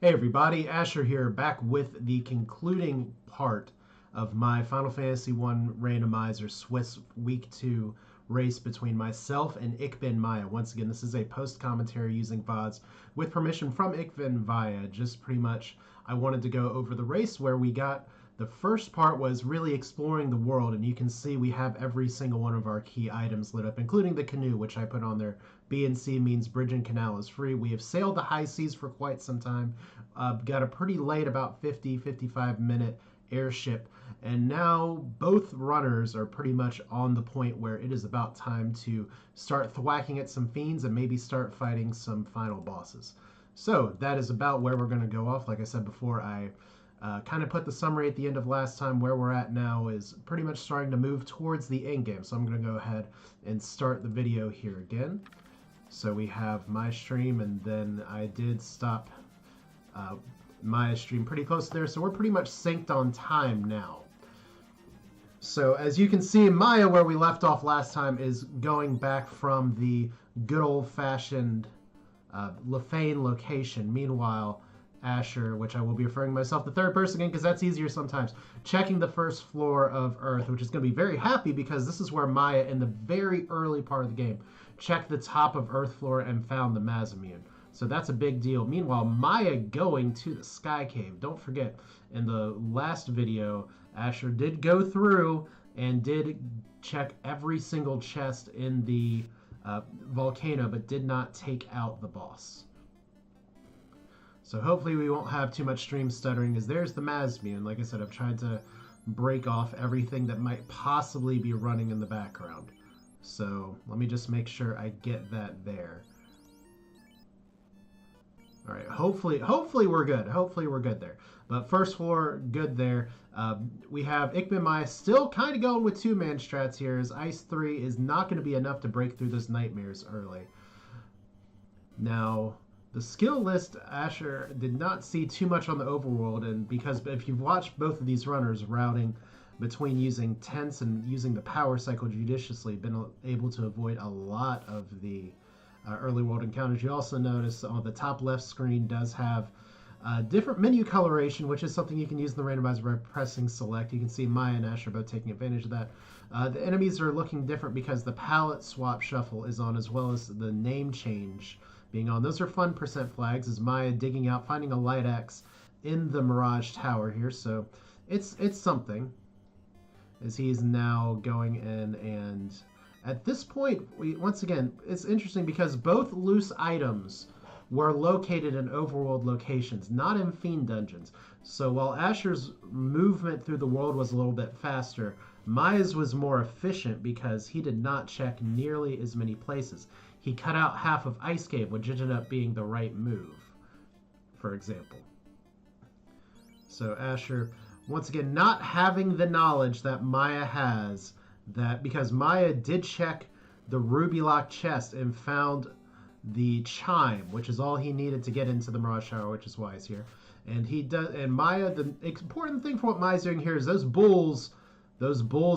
Hey everybody, Asher here, back with the concluding part of my Final Fantasy 1 Randomizer Swiss Week 2 race between myself and ichbinmiah. Once again, this is a post-commentary using VODs with permission from ichbinmiah. Just pretty much, I wanted to go over the race where we got... The first part was really exploring the world, and you can see we have every single one of our key items lit up, including the canoe, which I put on there. B and C means bridge and canal is free. We have sailed the high seas for quite some time. Got a pretty late, about 55 minute airship, and now both runners are pretty much on the point where it is about time to start thwacking at some fiends and maybe start fighting some final bosses. So that is about where we're going to go off. Like I said before, I kind of put the summary at the end of last time. Where we're at now is pretty much starting to move towards the end game. So I'm going to go ahead and start the video here again. So we have my stream, and then I did stop my stream pretty close there. So we're pretty much synced on time now. So as you can see, Maya, where we left off last time, is going back from the good old-fashioned Lefane location. Meanwhile, Asher, which I will be referring to myself the third person again because that's easier sometimes, checking the first floor of Earth, which is going to be very happy because this is where Maya, in the very early part of the game, checked the top of Earth floor and found the Mazamune. So that's a big deal. Meanwhile, Maya going to the Sky Cave. Don't forget, in the last video, Asher did go through and did check every single chest in the volcano, but did not take out the boss. So hopefully we won't have too much stream stuttering, as there's the Mazamune. Like I said, I've tried to break off everything that might possibly be running in the background. So let me just make sure I get that there. All right, hopefully we're good. Hopefully we're good there. But first floor, good there. We have ichbinmiah still kind of going with two-man strats here, as Ice 3 is not going to be enough to break through those nightmares early. Now, the skill list, Asher did not see too much on the overworld, and because if you've watched both of these runners routing between using tents and using the power cycle judiciously, been able to avoid a lot of the early world encounters. You also notice on the top left screen does have different menu coloration, which is something you can use in the randomizer by pressing select. You can see Maya and Asher both taking advantage of that. The enemies are looking different because the palette swap shuffle is on, as well as the name change being on. Those are fun percent flags, as Maya digging out, finding a light axe in the Mirage Tower here. So it's something, as he's now going in, and at this point, once again, it's interesting because both loose items were located in overworld locations, not in fiend dungeons. So while Asher's movement through the world was a little bit faster, Maya's was more efficient because he did not check nearly as many places. He cut out half of Ice Cave, which ended up being the right move, for example. So Asher, once again, not having the knowledge that Maya has, that because Maya did check the ruby lock chest and found the chime, which is all he needed to get into the Mirage Tower, which is why he's here. And he does. And Maya, the important thing for what Maya's doing here is those bulls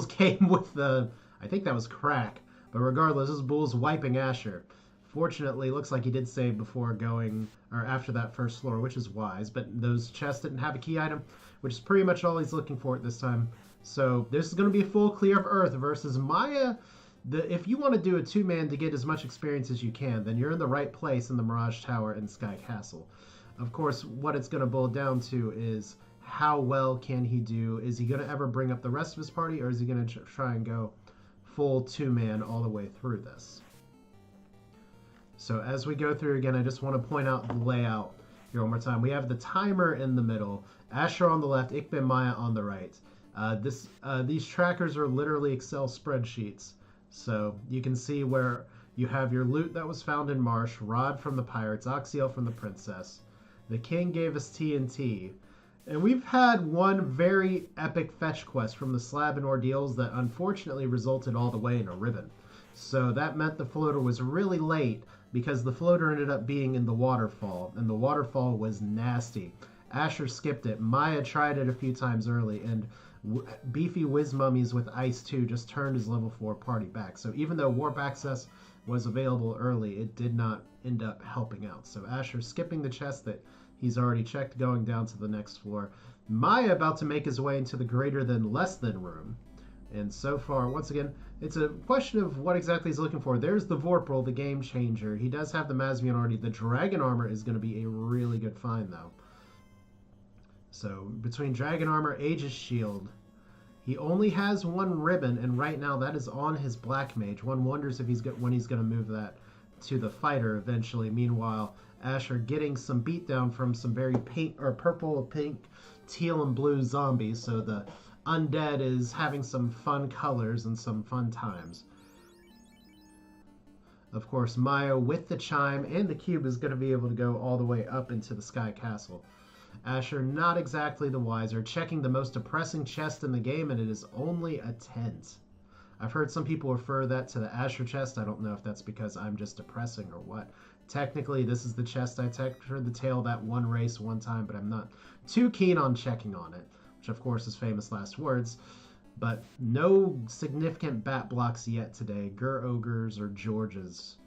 came with the, I think that was crack. But regardless, those bulls wiping Asher. Fortunately, looks like he did save before going, or after that first floor, which is wise. But those chests didn't have a key item, which is pretty much all he's looking for at this time. So this is going to be a full clear of Earth versus Maya. If you want to do a two-man to get as much experience as you can, then you're in the right place in the Mirage Tower and Sky Castle. Of course, what it's going to boil down to is how well can he do? Is he going to ever bring up the rest of his party, or is he going to try and go full two-man all the way through this? So as we go through again, I just want to point out the layout here one more time. We have the timer in the middle, Asher on the left, ichbinmiah on the right. These trackers are literally Excel spreadsheets. So you can see where you have your loot that was found in Marsh, Rod from the Pirates, Oxiel from the Princess. The King gave us TNT. And we've had one very epic fetch quest from the Slab and Ordeals that unfortunately resulted all the way in a ribbon. So that meant the floater was really late because the floater ended up being in the waterfall, and the waterfall was nasty. Asher skipped it. Maya tried it a few times early, and Beefy Whiz Mummies with Ice 2 just turned his level 4 party back. So even though warp access was available early, it did not end up helping out. So Asher skipping the chest that he's already checked, going down to the next floor. Miah about to make his way into the greater than less than room. And so far, once again, it's a question of what exactly he's looking for. There's the Vorpal, the game changer. He does have the Mazmian already. The Dragon Armor is going to be a really good find, though. So between Dragon Armor, Aegis Shield, he only has one ribbon, and right now that is on his Black Mage. One wonders if when he's going to move that to the fighter eventually. Meanwhile, Asher getting some beatdown from some very pink or purple, pink, teal, and blue zombies. So the undead is having some fun colors and some fun times. Of course, Miah with the chime and the cube is going to be able to go all the way up into the Sky Castle. Asher not exactly the wiser, checking the most depressing chest in the game, and it is only a tent. I've heard some people refer that to the Asher chest. I don't know if that's because I'm just depressing or what. Technically, this is the chest I checked for the tail that one race one time, but I'm not too keen on checking on it, which of course is famous last words. But no significant bat blocks yet today. Gur Ogres or Georges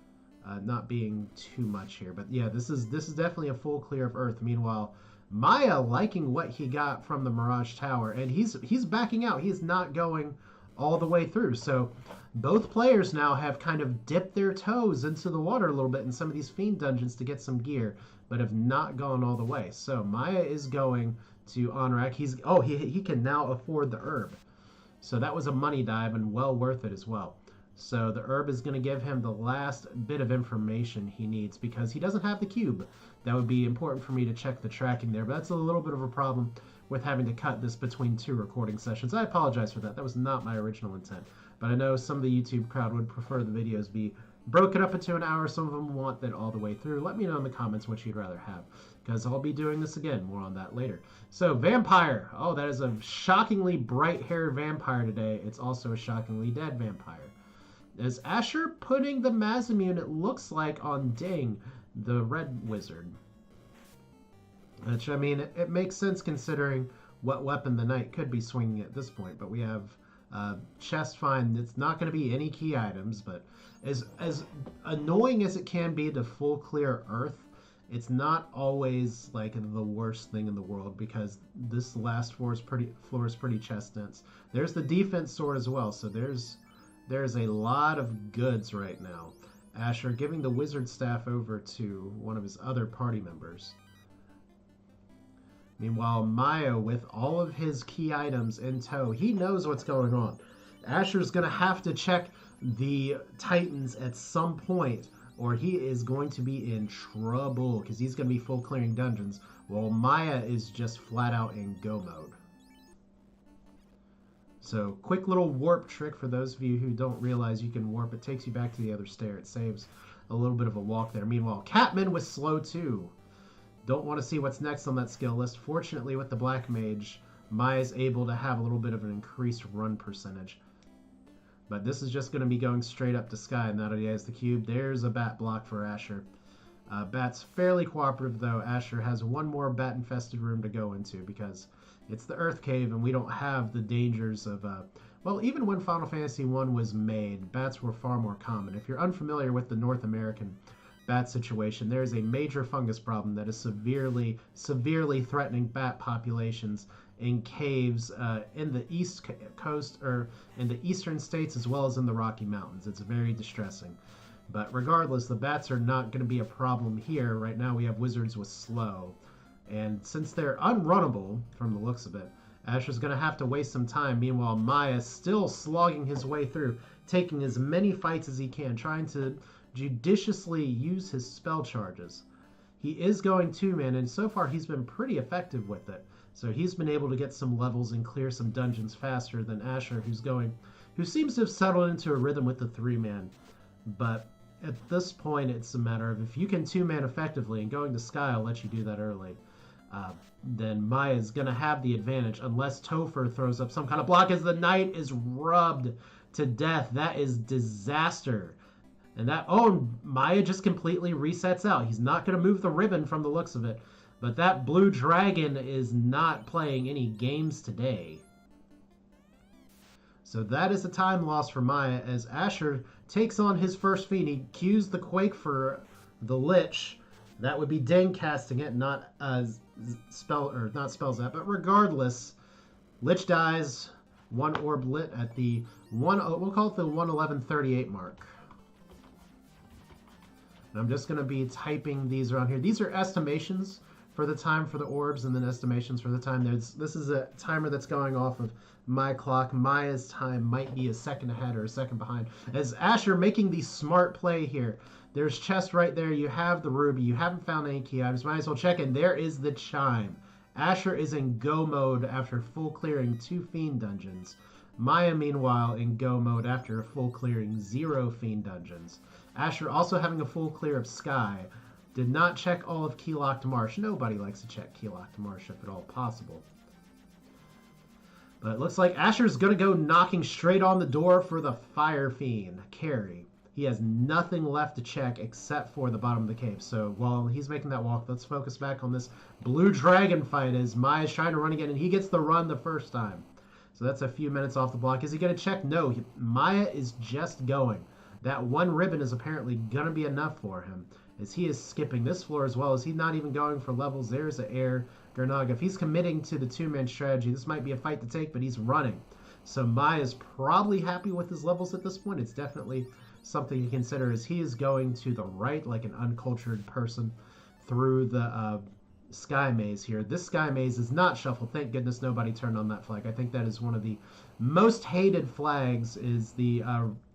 not being too much here. But yeah, this is definitely a full clear of Earth. Meanwhile, Miah liking what he got from the Mirage Tower, and he's backing out. He's not going all the way through. So both players now have kind of dipped their toes into the water a little bit in some of these Fiend dungeons to get some gear, but have not gone all the way. So Miah is going to Onrak. He can now afford the herb. So that was a money dive and well worth it as well. So the herb is going to give him the last bit of information he needs because he doesn't have the cube. That would be important for me to check the tracking there, but that's a little bit of a problem with having to cut this between two recording sessions. I apologize for that. That was not my original intent. But I know some of the YouTube crowd would prefer the videos be broken up into an hour. Some of them want that all the way through. Let me know in the comments what you'd rather have, because I'll be doing this again. More on that later. So, Vampire. Oh, that is a shockingly bright-haired vampire today. It's also a shockingly dead vampire. Is Asher putting the Mazimune, it looks like, on Ding, the red wizard? Which, I mean, it makes sense considering what weapon the knight could be swinging at this point. But we have chest find. It's not going to be any key items, but as annoying as it can be to full clear Earth, it's not always like the worst thing in the world because this last floor is pretty chest dense. There's the defense sword as well, so there's a lot of goods right now. Asher giving the wizard staff over to one of his other party members. Meanwhile, Miah, with all of his key items in tow, he knows what's going on. Asher's going to have to check the Titans at some point, or he is going to be in trouble, because he's going to be full clearing dungeons, while Miah is just flat out in go mode. So, quick little warp trick for those of you who don't realize you can warp. It takes you back to the other stair. It saves a little bit of a walk there. Meanwhile, Catman was slow too. Don't want to see what's next on that skill list. Fortunately, with the Black Mage, Miah's able to have a little bit of an increased run percentage. But this is just going to be going straight up to Sky now that he has the cube. There's a bat block for Asher. Bat's fairly cooperative, though. Asher has one more bat-infested room to go into because it's the Earth Cave, and we don't have the dangers of... well, even when Final Fantasy I was made, bats were far more common. If you're unfamiliar with the North American bat situation, there is a major fungus problem that is severely threatening bat populations in caves in the East Coast, or in the eastern states, as well as in the Rocky Mountains. It's very distressing. But regardless, the bats are not going to be a problem here. Right now we have wizards with slow. And since they're unrunnable, from the looks of it, Asher's going to have to waste some time. Meanwhile, Miah's still slogging his way through, taking as many fights as he can, trying to judiciously use his spell charges. He is going 2-man, and so far he's been pretty effective with it. So he's been able to get some levels and clear some dungeons faster than Asher, who seems to have settled into a rhythm with the 3-man. But at this point, it's a matter of if you can 2-man effectively, and going to Sky will let you do that early, then Miah's going to have the advantage, unless Topher throws up some kind of block as the knight is rubbed to death. That is disaster. And Miah just completely resets out. He's not going to move the ribbon from the looks of it. But that blue dragon is not playing any games today. So that is a time loss for Miah, as Asher takes on his first fiend. He cues the Quake for the Lich. That would be Dane casting it, not not spell zap. But regardless, Lich dies. One orb lit at the we'll call it the 111:38 mark. And I'm just going to be typing these around here. These are estimations for the time for the orbs, and then estimations for the time. This is a timer that's going off of my clock. Maya's time might be a second ahead or a second behind. As Asher making the smart play here. There's chest right there. You have the ruby. You haven't found any key items. Might as well check in. There is the chime. Asher is in go mode after full clearing 2 fiend dungeons. Miah, meanwhile, in go mode after full clearing 0 fiend dungeons. Asher also having a full clear of Sky. Did not check all of Keylocked Marsh. Nobody likes to check Keylocked Marsh if at all possible. But it looks like Asher's going to go knocking straight on the door for the Fire Fiend, Carry. He has nothing left to check except for the bottom of the cave. So while he's making that walk, let's focus back on this Blue Dragon fight as Maya's trying to run again, and he gets the run the first time. So that's a few minutes off the block. Is he going to check? No. Miah is just going. That one ribbon is apparently going to be enough for him as he is skipping this floor as well as he's not even going for levels. There's an air Gurnaga. If he's committing to the two-man strategy, this might be a fight to take, but he's running. So Miah is probably happy with his levels at this point. It's definitely something to consider as he is going to the right like an uncultured person through the Sky Maze here. This Sky Maze is not shuffled. Thank goodness nobody turned on that flag. I think that is one of the most hated flags is the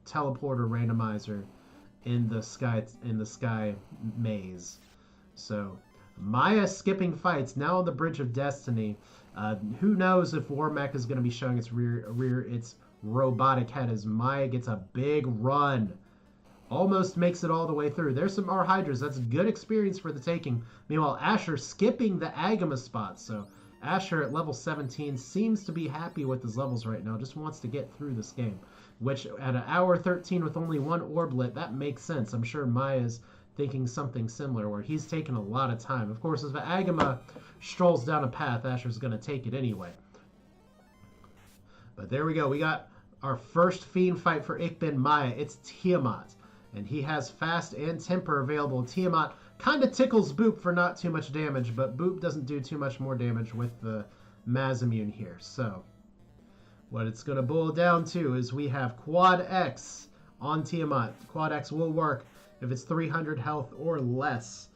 teleporter randomizer in the Sky Maze. So Miah skipping fights now on the Bridge of Destiny. Who knows if Warmech is going to be showing its its robotic head as Miah gets a big run. Almost makes it all the way through. There's some Hydras. That's good experience for the taking. Meanwhile, Asher skipping the Agama spot. So Asher at level 17 seems to be happy with his levels right now. Just wants to get through this game. Which at an hour 13 with only one orb lit, that makes sense. I'm sure Maya's thinking something similar where he's taking a lot of time. Of course, if the Agama strolls down a path, Asher's going to take it anyway. But there we go. We got our first fiend fight for ichbinmiah. It's Tiamat. And he has fast and temper available. Tiamat kind of tickles Boop for not too much damage, but Boop doesn't do too much more damage with the Mazimmune here. So what it's going to boil down to is we have Quad X on Tiamat. Quad X will work if it's 300 health or less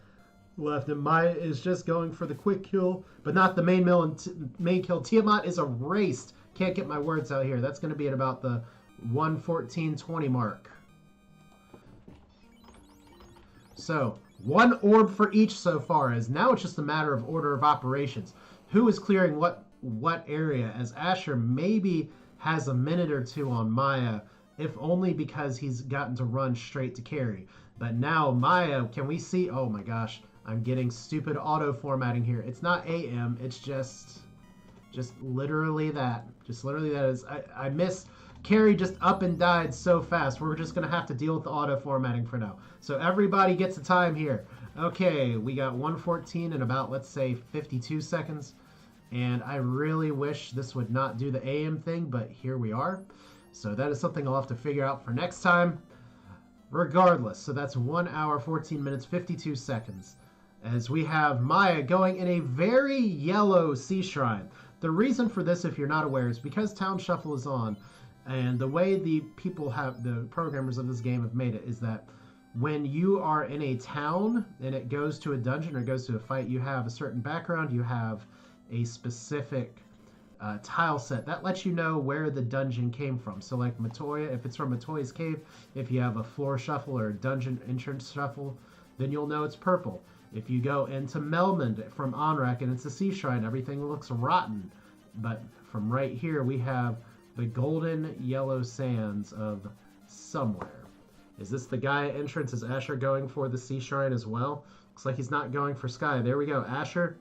left. And Miah is just going for the quick kill, but not the main kill. Tiamat is erased. Can't get my words out here. That's going to be at about the 114:20 mark. So, one orb for each so far, as now it's just a matter of order of operations. Who is clearing what area, as Asher maybe has a minute or two on Miah, if only because he's gotten to run straight to carry. But now Miah, can we see? Oh my gosh, I'm getting stupid auto formatting here. It's not AM, it's just literally that. Just literally that is, I missed. Carrie just up and died so fast. We're just going to have to deal with the auto formatting for now. So everybody gets a time here. Okay, we got 114 in about, let's say, 52 seconds. And I really wish this would not do the AM thing, but here we are. So that is something I'll have to figure out for next time. Regardless, so that's 1 hour, 14 minutes, 52 seconds. As we have Miah going in a very yellow sea shrine. The reason for this, if you're not aware, is because Town Shuffle is on. And the way the programmers of this game have made it is that when you are in a town and it goes to a dungeon or goes to a fight, you have a certain background, you have a specific tile set that lets you know where the dungeon came from. So like Matoya, if it's from Matoya's cave, if you have a floor shuffle or a dungeon entrance shuffle, then you'll know it's purple. If you go into Melmond from Onrak and it's a sea shrine, everything looks rotten. But from right here, we have the golden yellow sands of somewhere. Is this the Gaia entrance? Is Asher going for the sea shrine as well? Looks like he's not going for Sky. There we go. Asher,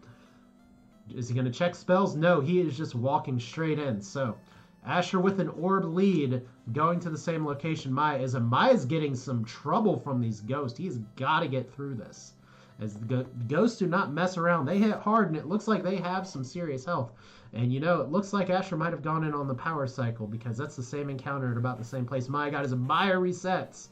is he going to check spells? No, he is just walking straight in. So Asher with an orb lead going to the same location Miah is. And Miah's getting some trouble from these ghosts. He's got to get through this. as the ghosts do not mess around. They hit hard, and it looks like they have some serious health. And you know, it looks like Asher might have gone in on the power cycle because that's the same encounter at about the same place. My God, his miah resets.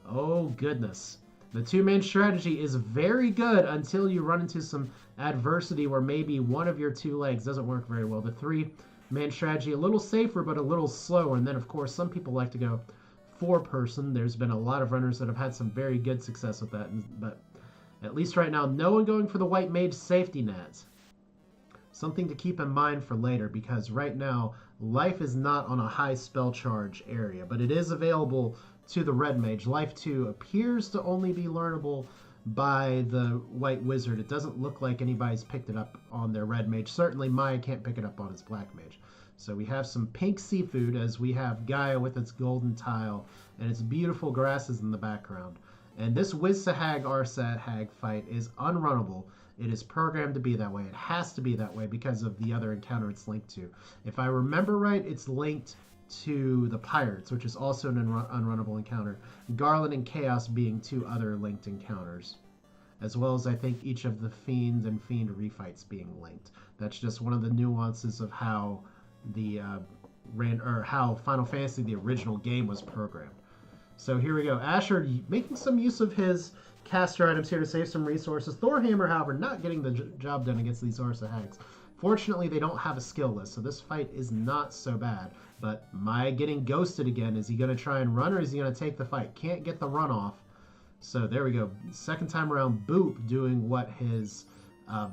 Oh, goodness. The two-man strategy is very good until you run into some adversity where maybe one of your two legs doesn't work very well. The three-man strategy, a little safer, but a little slower. And then, of course, some people like to go four-person. There's been a lot of runners that have had some very good success with that. But at least right now, no one going for the white mage safety net. Something to keep in mind for later, because right now, life is not on a high spell charge area, but it is available to the red mage. Life 2 appears to only be learnable by the white wizard. It doesn't look like anybody's picked it up on their red mage. Certainly Miah can't pick it up on his black mage. So we have some pink seafood as we have Gaia with its golden tile and its beautiful grasses in the background. And this Wiz-Sahag Arsat-Hag fight is unrunnable. It is programmed to be that way. It has to be that way because of the other encounter it's linked to. If I remember right, it's linked to the Pirates, which is also an unrunnable encounter. Garland and Chaos being two other linked encounters, as well as I think each of the Fiend and Fiend refights being linked. That's just one of the nuances of how the how Final Fantasy, the original game, was programmed. So here we go. Asher making some use of his caster items here to save some resources. Thorhammer, however, not getting the job done against these Arsa-Hags. Fortunately, they don't have a skill list, so this fight is not so bad. But Miah getting ghosted again. Is he going to try and run, or is he going to take the fight? Can't get the run off. So there we go. Second time around, Boop doing what his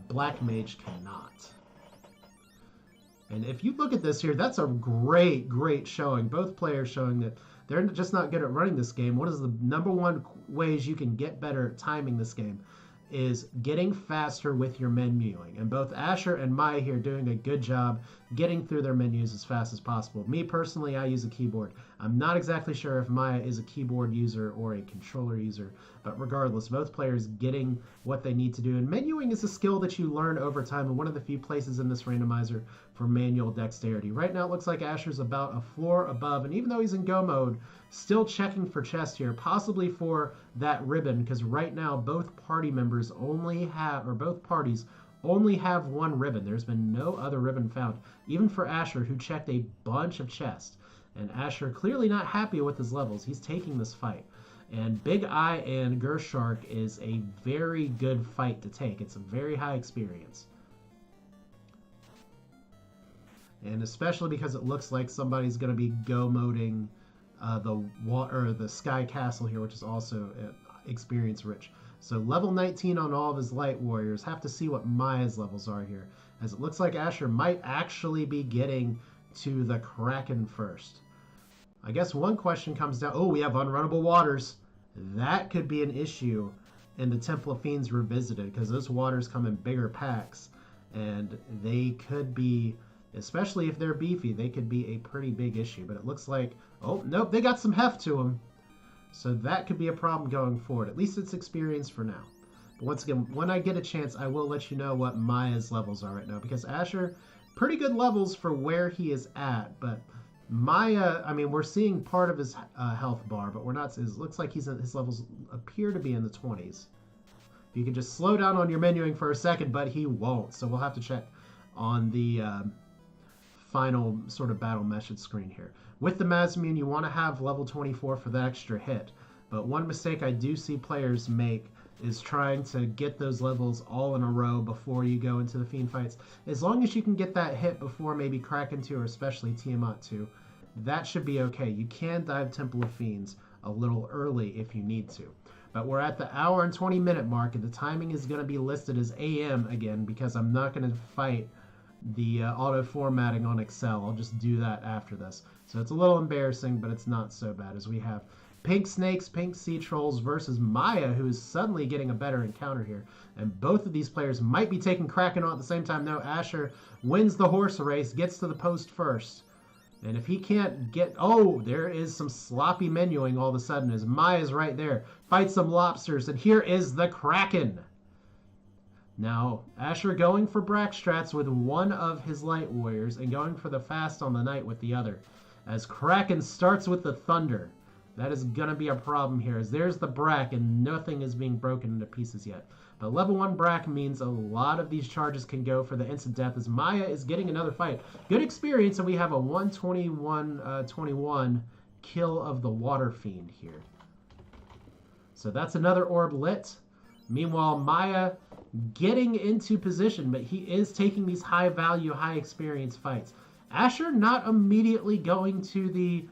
black mage cannot. And if you look at this here, that's a great, great showing. Both players showing that they're just not good at running this game. What is the number one ways you can get better at timing this game is getting faster with your menuing. And both Asher and Miah here doing a good job getting through their menus as fast as possible. Me personally, I use a keyboard. I'm not exactly sure if Miah is a keyboard user or a controller user, but regardless, both players getting what they need to do. And menuing is a skill that you learn over time, and one of the few places in this randomizer for manual dexterity. Right now it looks like Asher's about a floor above, and even though he's in go mode, still checking for chest here, possibly for that ribbon, because right now both party members only have, or both parties only have one ribbon. There's been no other ribbon found, even for Asher, who checked a bunch of chests. And Asher clearly not happy with his levels. He's taking this fight. And Big Eye and Gershark is a very good fight to take. It's a very high experience. And especially because it looks like somebody's going to be go-moding the Sky Castle here, which is also experience rich. So level 19 on all of his light warriors. Have to see what Miah's levels are here, as it looks like Asher might actually be getting to the Kraken first. I guess one question comes down. Oh, we have unrunnable waters. That could be an issue in the Temple of Fiends Revisited, because those waters come in bigger packs, and they could be, especially if they're beefy, they could be a pretty big issue. But it looks like, oh, nope, they got some heft to them. So that could be a problem going forward. At least it's experience for now. But once again, when I get a chance, I will let you know what Miah's levels are right now. Because Asher, pretty good levels for where he is at. But Miah, I mean, we're seeing part of his health bar, but we're not. It looks like his levels appear to be in the 20s. If you can just slow down on your menuing for a second, but he won't. So we'll have to check on the final sort of battle message screen here. With the Mazmune, you want to have level 24 for the extra hit. But one mistake I do see players make is trying to get those levels all in a row before you go into the Fiend fights. As long as you can get that hit before maybe Kraken 2 or especially Tiamat 2, that should be okay. You can dive Temple of Fiends a little early if you need to. But we're at the hour and 20 minute mark, and the timing is going to be listed as AM again because I'm not going to fight the auto formatting on Excel. I'll just do that after this. So it's a little embarrassing, but it's not so bad, as we have Pink Snakes, Pink Sea Trolls versus Miah, who is suddenly getting a better encounter here. And both of these players might be taking Kraken on at the same time. No, Asher wins the horse race, gets to the post first. And if he can't get... Oh, there is some sloppy menuing all of a sudden as Miah's right there. Fights some lobsters, and here is the Kraken. Now, Asher going for Brack Strats with one of his light warriors and going for the fast on the night with the other. As Kraken starts with the thunder. That is going to be a problem here, as there's the Brack and nothing is being broken into pieces yet. But level 1 Brack means a lot of these charges can go for the instant death as Miah is getting another fight. Good experience, and we have a 121-21 kill of the Water Fiend here. So that's another orb lit. Meanwhile, Miah getting into position, but he is taking these high value, high experience fights. Asher not immediately going to the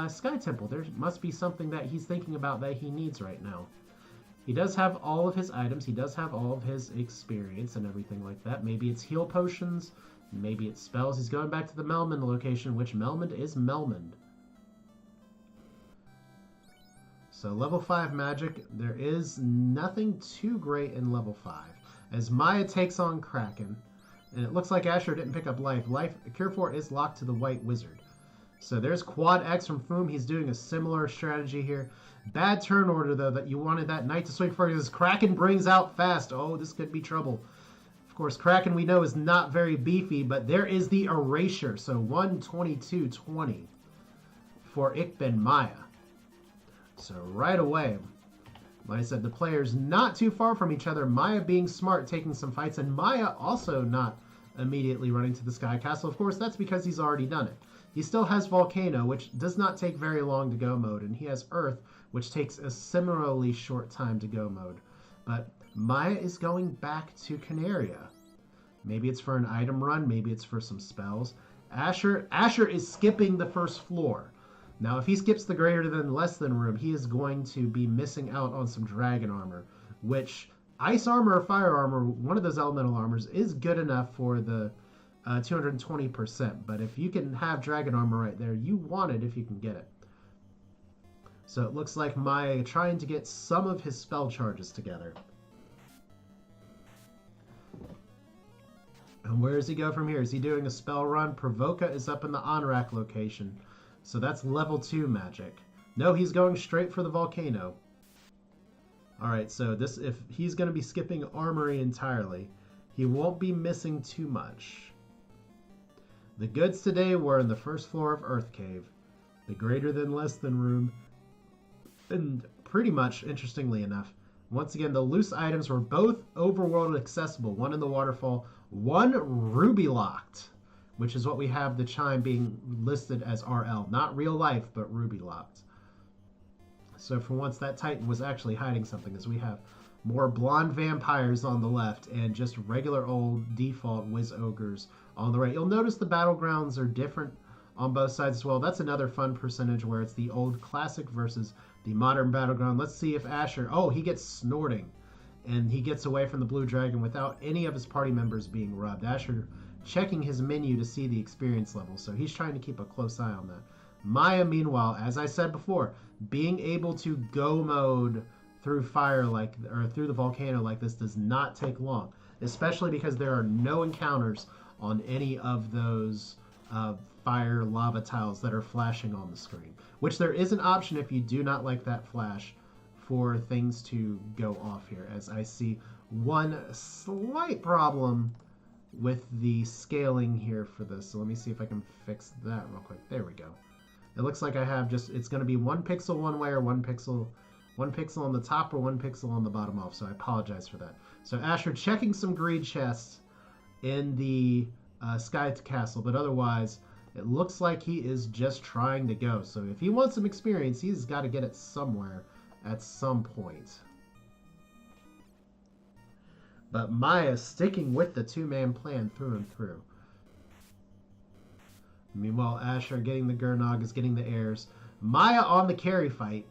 Sky Temple. There must be something that he's thinking about that he needs right now. He does have all of his items. He does have all of his experience and everything like that. Maybe it's heal potions. Maybe it's spells. He's going back to the Melmond location, which Melmond is Melmond. So level 5 magic, there is nothing too great in level 5. As Miah takes on Kraken, and it looks like Asher didn't pick up life. Cure 4 is locked to the White Wizard. So there's Quad X from Foom. He's doing a similar strategy here. Bad turn order, though, that you wanted that Knight to swing for because Kraken brings out fast. Oh, this could be trouble. Of course, Kraken we know is not very beefy, but there is the Erasure. So 122-20 for ichbinmiah. So right away, like I said, the players not too far from each other. Miah being smart, taking some fights, and Miah also not immediately running to the Sky Castle. Of course, that's because he's already done it. He still has Volcano, which does not take very long to go mode, and he has Earth, which takes a similarly short time to go mode. But Miah is going back to Canaria. Maybe it's for an item run, maybe it's for some spells. Asher is skipping the first floor. Now, if he skips the greater than less than room, he is going to be missing out on some dragon armor, which ice armor or fire armor, one of those elemental armors, is good enough for the 220%. But if you can have dragon armor right there, you want it if you can get it. So it looks like Miah trying to get some of his spell charges together. And where does he go from here? Is he doing a spell run? Provoca is up in the Onrak location. So that's level 2 magic. No, he's going straight for the Volcano. Alright, so this, if he's going to be skipping Armory entirely, he won't be missing too much. The goods today were in the first floor of Earth Cave, the greater than less than room, and pretty much, interestingly enough, once again, the loose items were both overworld accessible. One in the waterfall, one ruby locked, which is what we have the chime being listed as RL. Not real life, but ruby locked. So for once, that Titan was actually hiding something, as we have more blonde vampires on the left and just regular old default Wiz Ogres on the right. You'll notice the battlegrounds are different on both sides as well. That's another fun percentage where it's the old classic versus the modern battleground. Let's see if Asher... Oh, he gets Snorting. And he gets away from the blue dragon without any of his party members being rubbed. Asher checking his menu to see the experience level, so he's trying to keep a close eye on that. Miah, meanwhile, as I said before, being able to go mode through fire or through the volcano like this does not take long, especially because there are no encounters on any of those fire lava tiles that are flashing on the screen, which there is an option if you do not like that flash for things to go off here, as I see one slight problem with the scaling here for this. So let me see if I can fix that real quick. There we go. It looks like I have just, it's going to be 1 pixel one way or 1 pixel on the top or 1 pixel on the bottom off. So I apologize for that. So Asher checking some greed chests in the Sky Castle, but otherwise it looks like he is just trying to go. So if he wants some experience, he's got to get it somewhere at some point. But Miah sticking with the two-man plan through and through. Meanwhile, Asher getting the Gurnog is getting the airs. Miah on the carry fight.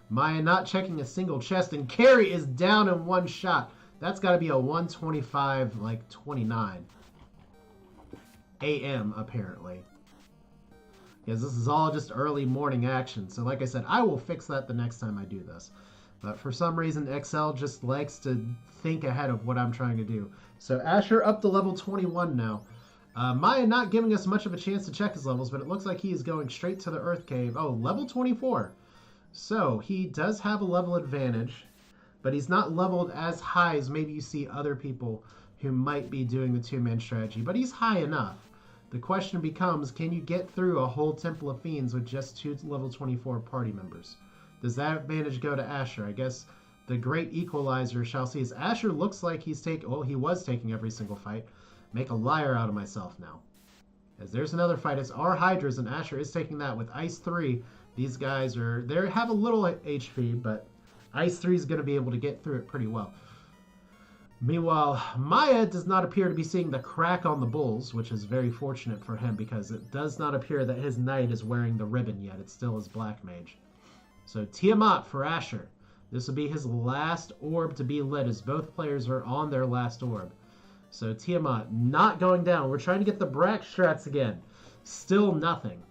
Miah not checking a single chest, and carry is down in one shot. That's got to be a 125, like 29 AM, apparently. Because this is all just early morning action. So like I said, I will fix that the next time I do this. But for some reason, Excel just likes to think ahead of what I'm trying to do. So Asher up to level 21 now. Miah not giving us much of a chance to check his levels, but it looks like he is going straight to the Earth Cave. Oh, level 24. So he does have a level advantage, but he's not leveled as high as maybe you see other people who might be doing the two-man strategy. But he's high enough. The question becomes, can you get through a whole Temple of Fiends with just 2 level 24 party members? Does that advantage go to Asher? I guess the great equalizer shall see as Asher looks like he's taking, well, he was taking every single fight. Make a liar out of myself now. As there's another fight, it's our Hydras, and Asher is taking that with Ice 3. These guys they have a little HP, but Ice 3 is going to be able to get through it pretty well. Meanwhile, Miah does not appear to be seeing the crack on the bulls, which is very fortunate for him because it does not appear that his knight is wearing the ribbon yet. It's still his black mage. So Tiamat for Asher. This will be his last orb to be lit as both players are on their last orb. So Tiamat not going down. We're trying to get the Brack strats again. Still nothing.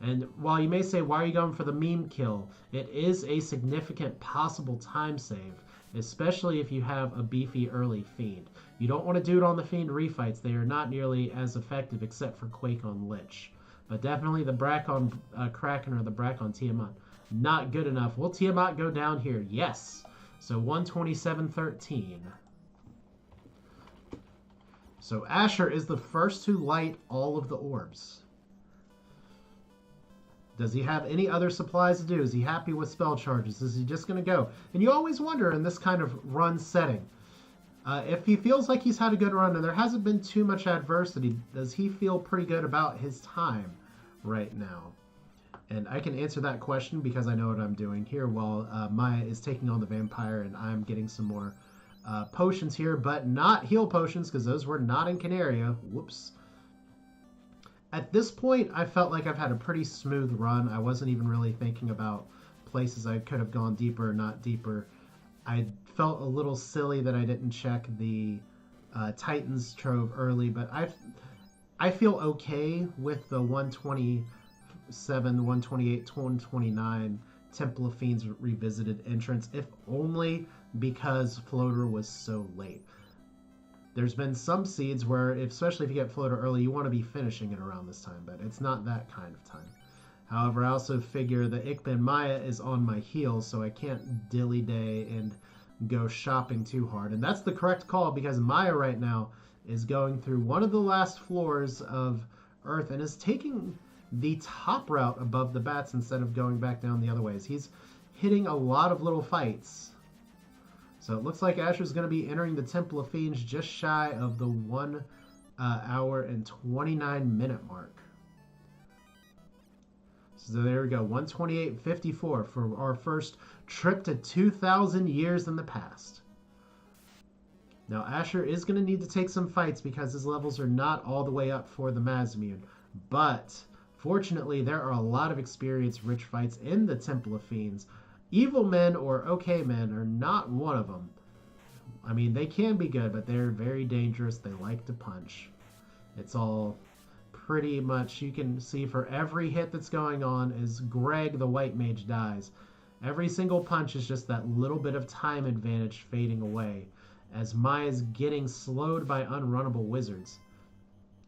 And while you may say, why are you going for the meme kill? It is a significant possible time save, especially if you have a beefy early Fiend. You don't want to do it on the Fiend refights. They are not nearly as effective except for Quake on Lich. But definitely the Brack on Kraken or the Brack on Tiamat. Not good enough. Will Tiamat go down here? Yes. So 127-13. So Asher is the first to light all of the orbs. Does he have any other supplies to do? Is he happy with spell charges? Is he just going to go? And you always wonder in this kind of run setting, if he feels like he's had a good run and there hasn't been too much adversity, does he feel pretty good about his time right now? And I can answer that question because I know what I'm doing here while Miah is taking on the vampire and I'm getting some more potions here, but not heal potions because those were not in Canaria. Whoops. At this point, I felt like I've had a pretty smooth run. I wasn't even really thinking about places I could have gone deeper or not deeper. I felt a little silly that I didn't check the Titans Trove early, but I feel okay with the 127, 128, 129 Temple of Fiends Revisited entrance, if only because Floater was so late. There's been some seeds where, especially if you get Floater early, you want to be finishing it around this time, but it's not that kind of time. However, I also figure the ichbinmiah is on my heels, so I can't dilly-day and go shopping too hard. And that's the correct call because Miah right now is going through one of the last floors of Earth and is taking the top route above the bats instead of going back down the other ways. He's hitting a lot of little fights. So it looks like Asher's going to be entering the Temple of Fiends just shy of the 1 hour and 29 minute mark. So there we go, 128.54 for our first trip to 2,000 years in the past. Now Asher is going to need to take some fights because his levels are not all the way up for the Mazmune. But fortunately, there are a lot of experience-rich fights in the Temple of Fiends. Evil men or okay men are not one of them. I mean, they can be good, but they're very dangerous. They like to punch. It's all pretty much, you can see for every hit that's going on as Greg, the white mage, dies. Every single punch is just that little bit of time advantage fading away as Miah's getting slowed by unrunnable wizards.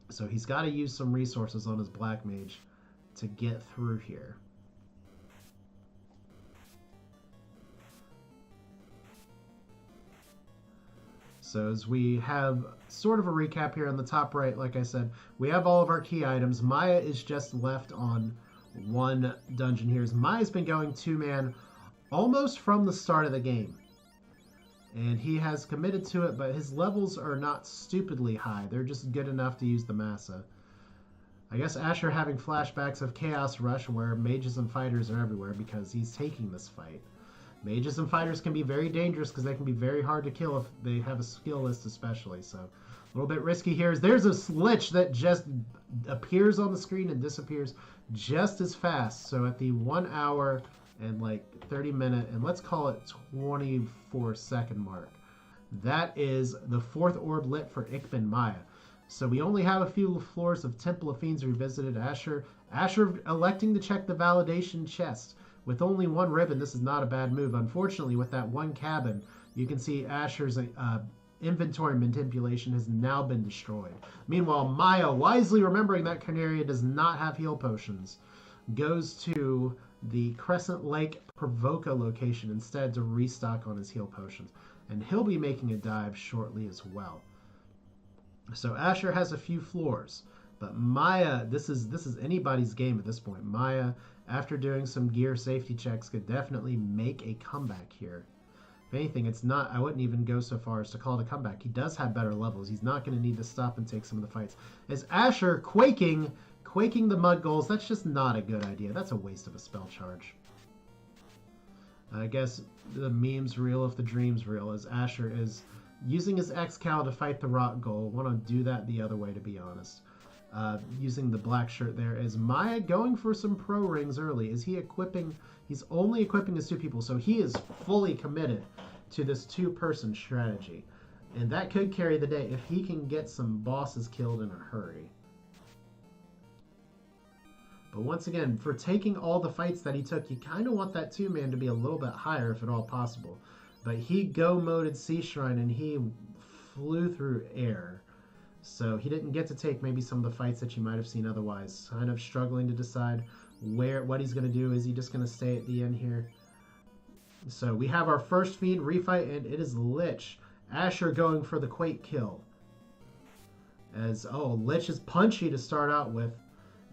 So he's got to use some resources on his black mage to get through here. So as we have sort of a recap here on the top right, like I said, we have all of our key items. Miah is just left on one dungeon here. Miah's been going two-man almost from the start of the game. And he has committed to it, but his levels are not stupidly high. They're just good enough to use the Massa. I guess Asher having flashbacks of Chaos Rush where mages and fighters are everywhere because he's taking this fight. Mages and fighters can be very dangerous because they can be very hard to kill if they have a skill list especially. So a little bit risky here. There's a Lich that just appears on the screen and disappears just as fast. So at the 1 hour and like 30 minute, and let's call it 24 second mark, that is the 4th orb lit for ichbinmiah. So we only have a few floors of Temple of Fiends Revisited. Asher electing to check the validation chest. With only one ribbon, this is not a bad move. Unfortunately, with that one cabin, you can see Asher's inventory manipulation has now been destroyed. Meanwhile, Miah, wisely remembering that Canaria does not have heal potions, goes to the Crescent Lake Provoca location instead to restock on his heal potions. And he'll be making a dive shortly as well. So Asher has a few floors, but Miah, this is anybody's game at this point. Miah, after doing some gear safety checks, could definitely make a comeback here. If anything, it's not. I wouldn't even go so far as to call it a comeback. He does have better levels. He's not going to need to stop and take some of the fights. As Asher quaking the mud goals, that's just not a good idea. That's a waste of a spell charge. I guess the meme's real if the dream's real, as Asher is using his X-Cal to fight the rock goal. Want to do that the other way, to be honest. Using the black shirt there. Is Miah going for some pro rings early? Is he equipping? He's only equipping his 2 people, so he is fully committed to this 2-person strategy. And that could carry the day if he can get some bosses killed in a hurry. But once again, for taking all the fights that he took, you kind of want that 2-man to be a little bit higher if at all possible. But he go-moded Sea Shrine and he flew through air. So he didn't get to take maybe some of the fights that you might have seen otherwise. Kind of struggling to decide what he's going to do. Is he just going to stay at the end here? So we have our first Fiend refight, and it is Lich. Asher going for the Quake kill. As, Lich is punchy to start out with.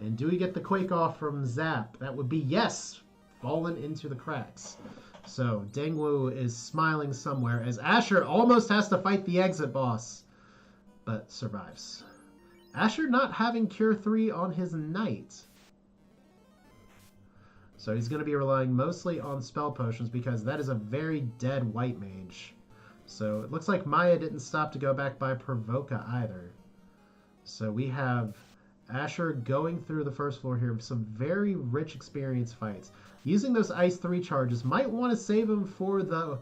And do we get the Quake off from Zap? That would be yes! Fallen into the cracks. So Dengwu is smiling somewhere as Asher almost has to fight the exit boss, but survives. Asher not having Cure 3 on his Knight. So he's going to be relying mostly on spell potions because that is a very dead white mage. So it looks like Miah didn't stop to go back by Provoca either. So we have Asher going through the first floor here with some very rich experience fights. Using those Ice 3 charges, might want to save him for the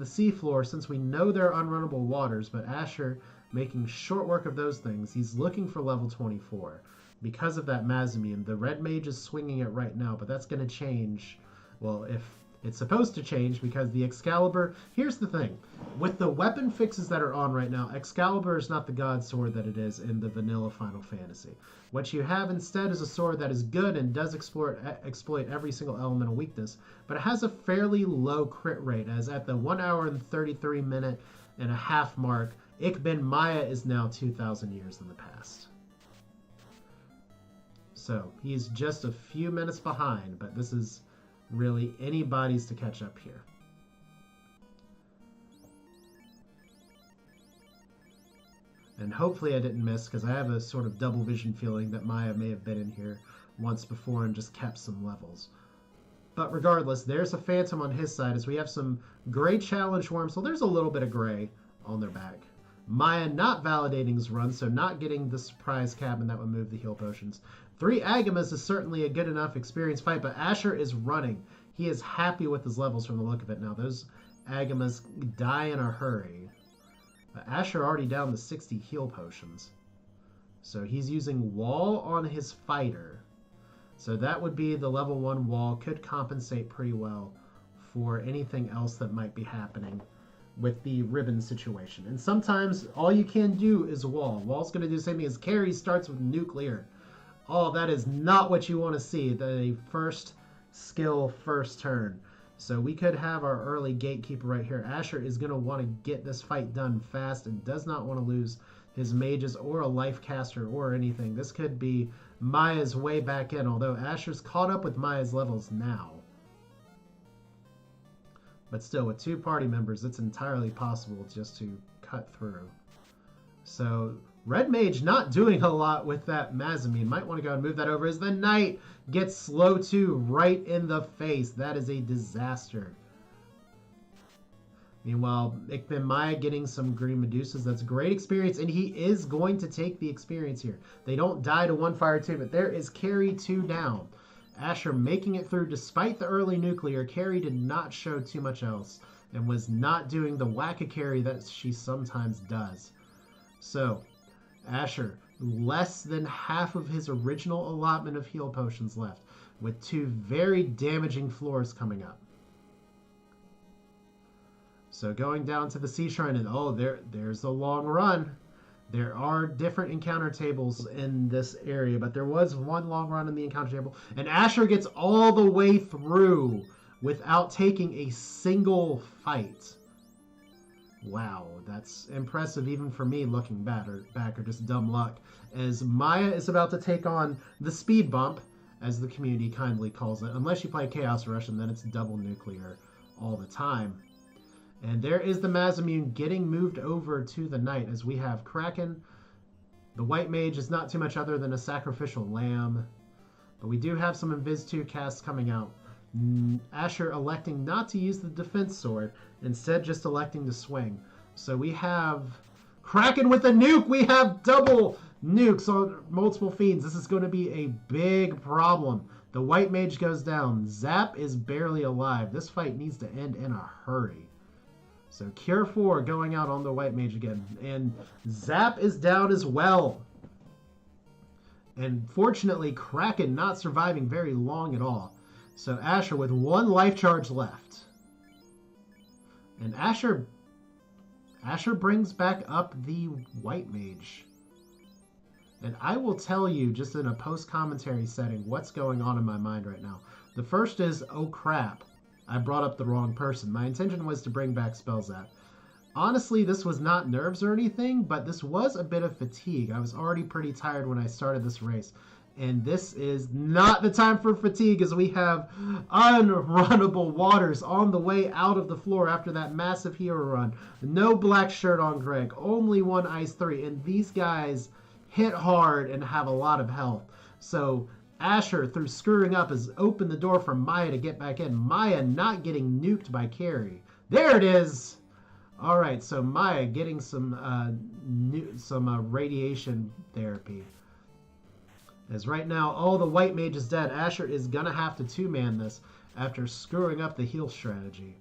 sea floor since we know they're unrunnable waters, but Asher making short work of those things. He's looking for level 24 because of that Mazamium. The red mage is swinging it right now, but that's going to change. Well, if it's supposed to change because the Excalibur... Here's the thing. With the weapon fixes that are on right now, Excalibur is not the god sword that it is in the vanilla Final Fantasy. What you have instead is a sword that is good and does exploit every single elemental weakness, but it has a fairly low crit rate, as at the 1 hour and 33 minute and a half mark, ichbinmiah is now 2,000 years in the past. So he's just a few minutes behind, but this is really anybody's to catch up here. And hopefully I didn't miss, because I have a sort of double vision feeling that Miah may have been in here once before and just kept some levels. But regardless, there's a Phantom on his side as we have some gray challenge worms, so there's a little bit of gray on their back. Miah not validating his run, so not getting the surprise cabin that would move the heal potions. 3 Agamas is certainly a good enough experience fight, but Asher is running. He is happy with his levels from the look of it now. Those Agamas die in a hurry. But Asher already down to 60 heal potions. So he's using wall on his fighter. So that would be the level 1 wall. Could compensate pretty well for anything else that might be happening with the ribbon situation. And sometimes all you can do is wall. Wall's going to do the same thing as carry starts with nuclear. Oh, that is not what you want to see. The first skill, first turn. So we could have our early gatekeeper right here. Asher is going to want to get this fight done fast and does not want to lose his mages or a life caster or anything. This could be Miah's way back in, although Asher's caught up with Miah's levels now. But still, with 2 party members, it's entirely possible just to cut through. So Red Mage not doing a lot with that Mazamium. Might want to go and move that over as the Knight gets slow 2 right in the face. That is a disaster. Meanwhile, ichbinmiah getting some green Medusas. That's great experience, and he is going to take the experience here. They don't die to 1 fire 2, but there is carry 2 down. Asher making it through despite the early nuclear. Carry did not show too much else and was not doing the whack-a-carry that she sometimes does. So Asher, less than half of his original allotment of heal potions left, with 2 very damaging floors coming up. So going down to the Sea Shrine, and there's a long run. There are different encounter tables in this area, but there was 1 long run in the encounter table, and Asher gets all the way through without taking a single fight. Wow, that's impressive even for me looking back, or just dumb luck. As Miah is about to take on the speed bump, as the community kindly calls it. Unless you play Chaos Rush, and then it's double nuclear all the time. And there is the Masamune getting moved over to the knight as we have Kraken. The white mage is not too much other than a sacrificial lamb. But we do have some Invis 2 casts coming out. Asher electing not to use the defense sword, instead just electing to swing. So we have Kraken with a nuke. We have double nukes on multiple fiends. This is going to be a big problem. The white mage goes down. Zap is barely alive. This fight needs to end in a hurry. So Cure 4 going out on the white mage again. And Zap is down as well. And fortunately, Kraken not surviving very long at all. So Asher with 1 life charge left. And Asher brings back up the white mage. And I will tell you, just in a post-commentary setting, what's going on in my mind right now. The first is, oh crap, I brought up the wrong person. My intention was to bring back Spellzap. Honestly, this was not nerves or anything, but this was a bit of fatigue. I was already pretty tired when I started this race. And this is not the time for fatigue, as we have unrunnable waters on the way out of the floor after that massive hero run. No black shirt on Greg, only 1 ice 3, and these guys hit hard and have a lot of health. So Asher, through screwing up, has opened the door for Miah to get back in. Miah not getting nuked by Carrie. There it is! Alright, so Miah getting some radiation therapy. As right now, all the white mage is dead. Asher is going to have to 2-man this after screwing up the heal strategy.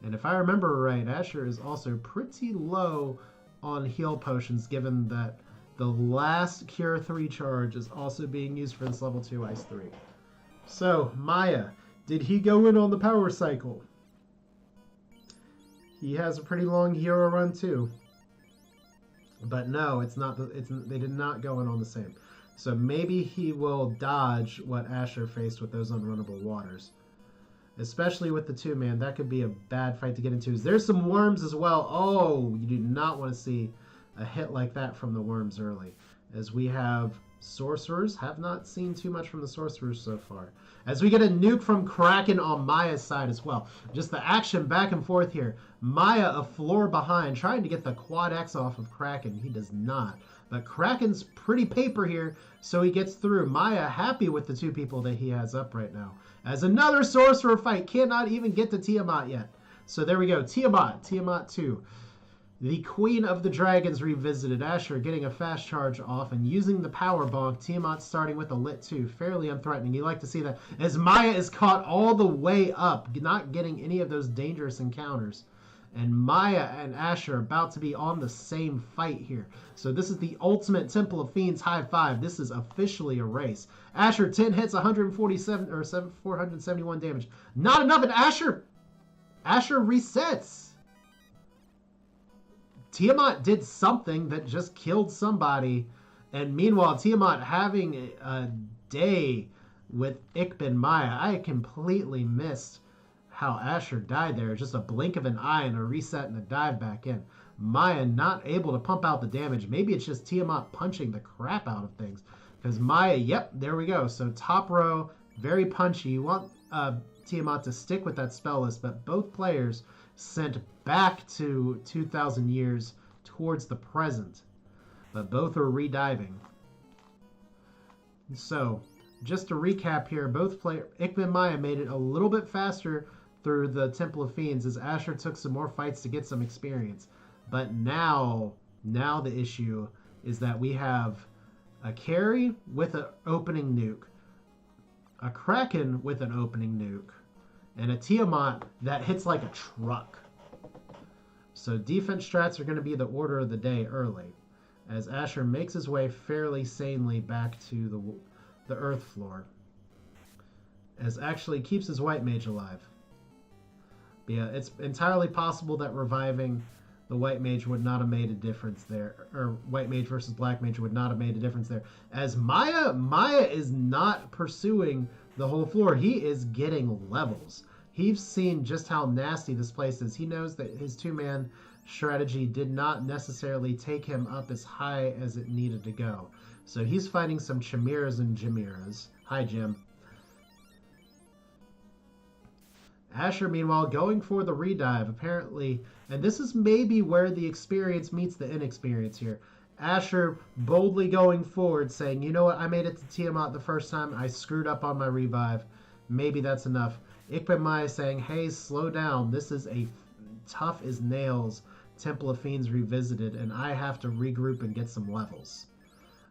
And if I remember right, Asher is also pretty low on heal potions, given that the last Cure 3 charge is also being used for this level 2 Ice 3. So, Miah, did he go in on the power cycle? He has a pretty long hero run too. But no, they did not go in on the same. So maybe he will dodge what Asher faced with those unrunnable waters. Especially with the 2-man, that could be a bad fight to get into. There's some worms as well. Oh, you do not want to see a hit like that from the worms early. As we have sorcerers. Have not seen too much from the sorcerers so far. As we get a nuke from Kraken on Miah's side as well. Just the action back and forth here. Miah a floor behind, trying to get the quad X off of Kraken. He does not. But Kraken's pretty paper here, so he gets through. Miah happy with the 2 people that he has up right now. As another sorcerer fight, cannot even get to Tiamat yet. So there we go, Tiamat 2. The Queen of the Dragons revisited. Asher getting a fast charge off and using the power bonk. Tiamat starting with a lit 2. Fairly unthreatening. You like to see that. As Miah is caught all the way up, not getting any of those dangerous encounters. And Miah and Asher about to be on the same fight here. So this is the ultimate Temple of Fiends high five. This is officially a race. Asher 10 hits, 147 or 471 damage. Not enough, and Asher resets. Tiamat did something that just killed somebody. And meanwhile, Tiamat having a day with ichbinmiah. I completely missed how Asher died there. Just a blink of an eye and a reset and a dive back in. Miah not able to pump out the damage. Maybe it's just Tiamat punching the crap out of things. Because Miah, yep, there we go. So top row, very punchy. You want Tiamat to stick with that spell list, but both players sent back to 2,000 years towards the present. But both are rediving. So, just to recap here, both players, ichbinmiah made it a little bit faster through the Temple of Fiends as Asher took some more fights to get some experience. But now the issue is that we have a carry with an opening nuke, a Kraken with an opening nuke, and a Tiamat that hits like a truck. So defense strats are going to be the order of the day early, as Asher makes his way fairly sanely back to the earth floor, as actually keeps his white mage alive. But yeah, it's entirely possible that reviving the white mage would not have made a difference there, or white mage versus black mage would not have made a difference there, as Miah is not pursuing the whole floor. He is getting levels. He's seen just how nasty this place is. He knows that his 2-man strategy did not necessarily take him up as high as it needed to go. So he's fighting some chimeras and chimeras. Hi, Jim. Asher, meanwhile, going for the redive, apparently, and this is maybe where the experience meets the inexperience here. Asher boldly going forward, saying, you know what, I made it to Tiamat the first time, I screwed up on my revive, maybe that's enough. ichbinmiah saying, hey, slow down, this is a tough as nails Temple of Fiends Revisited, and I have to regroup and get some levels.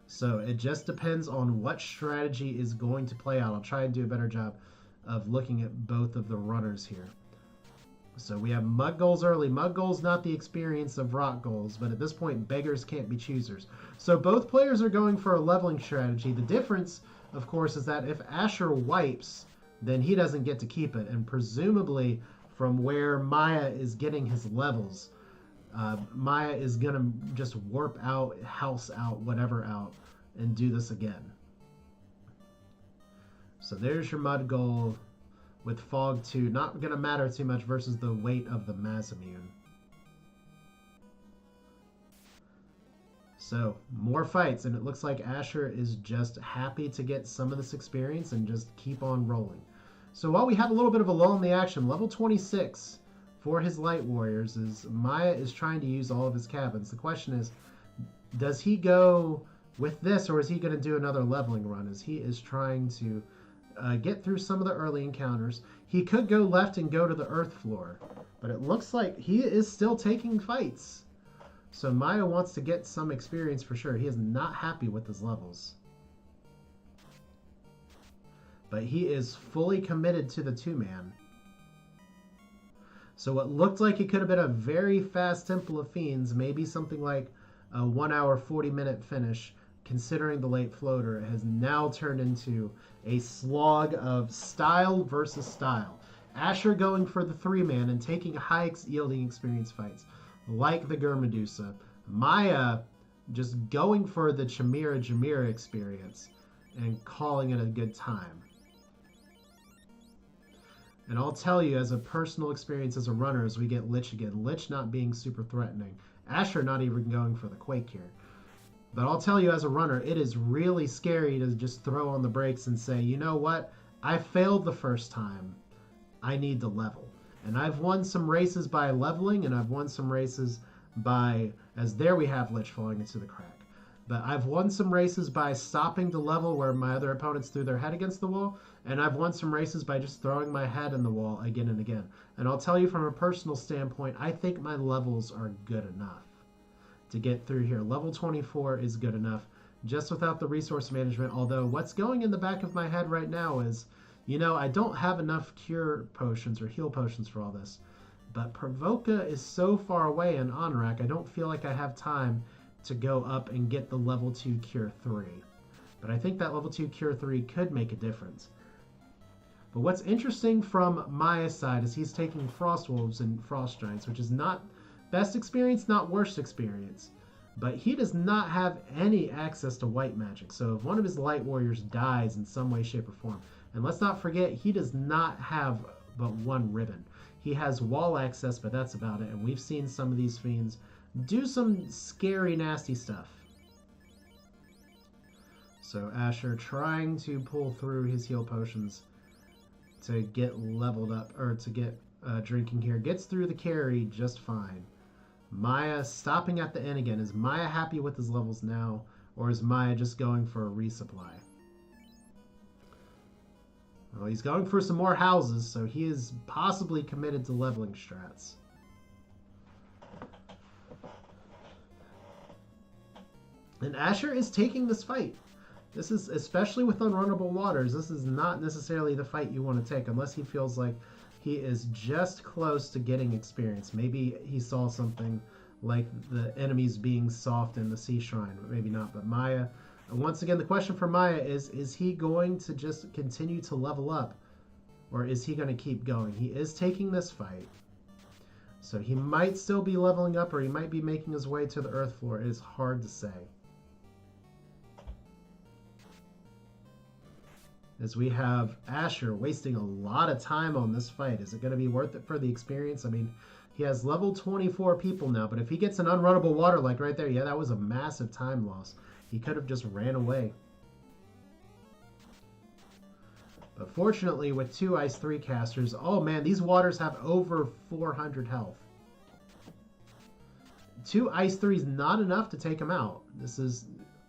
So it just depends on what strategy is going to play out. I'll try and do a better job of looking at both of the runners here. So we have Mud Goals early. Mud Goals not the experience of Rock Goals, but at this point, beggars can't be choosers. So both players are going for a leveling strategy. The difference, of course, is that if Asher wipes, then he doesn't get to keep it. And presumably, from where Miah is getting his levels, Miah is going to just warp out, house out, whatever out, and do this again. So there's your Mud Goal with Fog 2. Not going to matter too much versus the weight of the Masamune. So, more fights, and it looks like Asher is just happy to get some of this experience and just keep on rolling. So while we have a little bit of a lull in the action, level 26 for his Light Warriors is Miah is trying to use all of his cabins. The question is, does he go with this, or is he going to do another leveling run as he is trying to get through some of the early encounters? He could go left and go to the earth floor, but it looks like he is still taking fights. So Miah wants to get some experience for sure. He is not happy with his levels, but he is fully committed to the two-man. So what looked like it could have been a very fast Temple of Fiends, maybe something like a 1 hour, 40-minute finish, considering the late floater, has now turned into a slog of style versus style. Asher going for the three-man and taking high-yielding experience fights, like the Gurmedusa. Miah just going for the Chimera experience and calling it a good time. And I'll tell you, as a personal experience as a runner, as we get Lich again, Lich not being super threatening, Asher not even going for the Quake here. But I'll tell you, as a runner, it is really scary to just throw on the brakes and say, you know what, I failed the first time, I need to level. And I've won some races by leveling, and I've won some races by, as there we have Lich falling into the crack. But I've won some races by stopping to level where my other opponents threw their head against the wall, and I've won some races by just throwing my head in the wall again and again. And I'll tell you, from a personal standpoint, I think my levels are good enough to get through here. Level 24 is good enough, just without the resource management, although what's going in the back of my head right now is, you know, I don't have enough cure potions or heal potions for all this, but Provoka is so far away in Anorak, I don't feel like I have time to go up and get the level 2 Cure 3. But I think that level 2 Cure 3 could make a difference. But what's interesting from Miah's side is he's taking Frost Wolves and Frost Giants, which is not best experience, not worst experience. But he does not have any access to white magic. So if one of his Light Warriors dies in some way, shape, or form, and let's not forget, he does not have but one ribbon. He has wall access, but that's about it. And we've seen some of these fiends do some scary, nasty stuff. So Asher trying to pull through his heal potions to get leveled up, or to get drinking here. Gets through the carry just fine. Miah stopping at the end again. Is Miah happy with his levels now, or is Miah just going for a resupply? Well, he's going for some more houses, so he is possibly committed to leveling strats. And Asher is taking this fight. This is, especially with Unrunnable Waters, this is not necessarily the fight you want to take unless he feels like he is just close to getting experience. Maybe he saw something like the enemies being soft in the Sea Shrine, but maybe not. But Miah, once again, the question for Miah is he going to just continue to level up, or is he going to keep going? He is taking this fight, so he might still be leveling up, or he might be making his way to the earth floor. It is hard to say. As we have Asher wasting a lot of time on this fight. Is it going to be worth it for the experience? I mean, he has level 24 people now, but if he gets an unrunnable water like right there, yeah, that was a massive time loss. He could have just ran away. But fortunately, with 2 Ice 3 casters, oh man, these waters have over 400 health. 2 Ice 3 is not enough to take them out. This is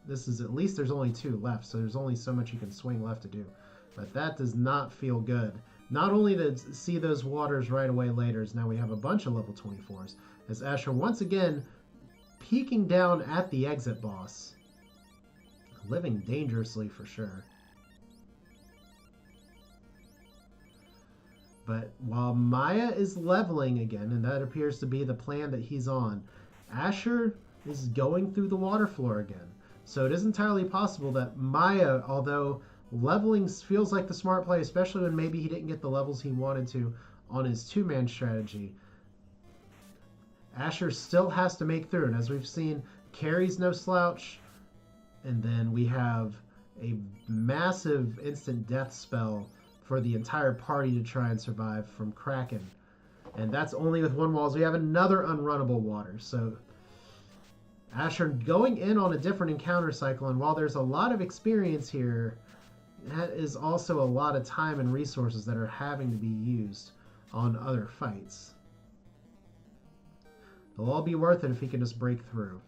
at least there's only 2 left, so there's only so much you can swing left to do. But that does not feel good. Not only to see those waters right away later, as now we have a bunch of level 24s, as Asher once again peeking down at the exit boss. Living dangerously for sure. But while Miah is leveling again, and that appears to be the plan that he's on, Asher is going through the water floor again. So it is entirely possible that Miah, although leveling feels like the smart play, especially when maybe he didn't get the levels he wanted to on his 2-man strategy, Asher still has to make through. And as we've seen, carry's no slouch. And then we have a massive instant death spell for the entire party to try and survive from Kraken. And that's only with 1 wall. We have another unrunnable water. So Asher going in on a different encounter cycle. And while there's a lot of experience here, that is also a lot of time and resources that are having to be used on other fights. They'll all be worth it if he can just break through.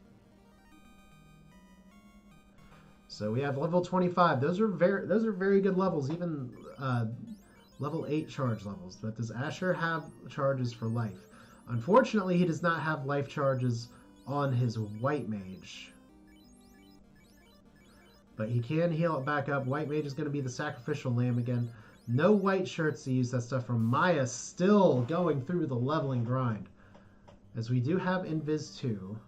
So we have level 25. Those are very good levels, even level 8 charge levels. But does Asher have charges for life? Unfortunately, he does not have life charges on his white mage. But he can heal it back up. White mage is going to be the sacrificial lamb again. No white shirts to use that stuff from. Miah still going through the leveling grind. As we do have Invis 2.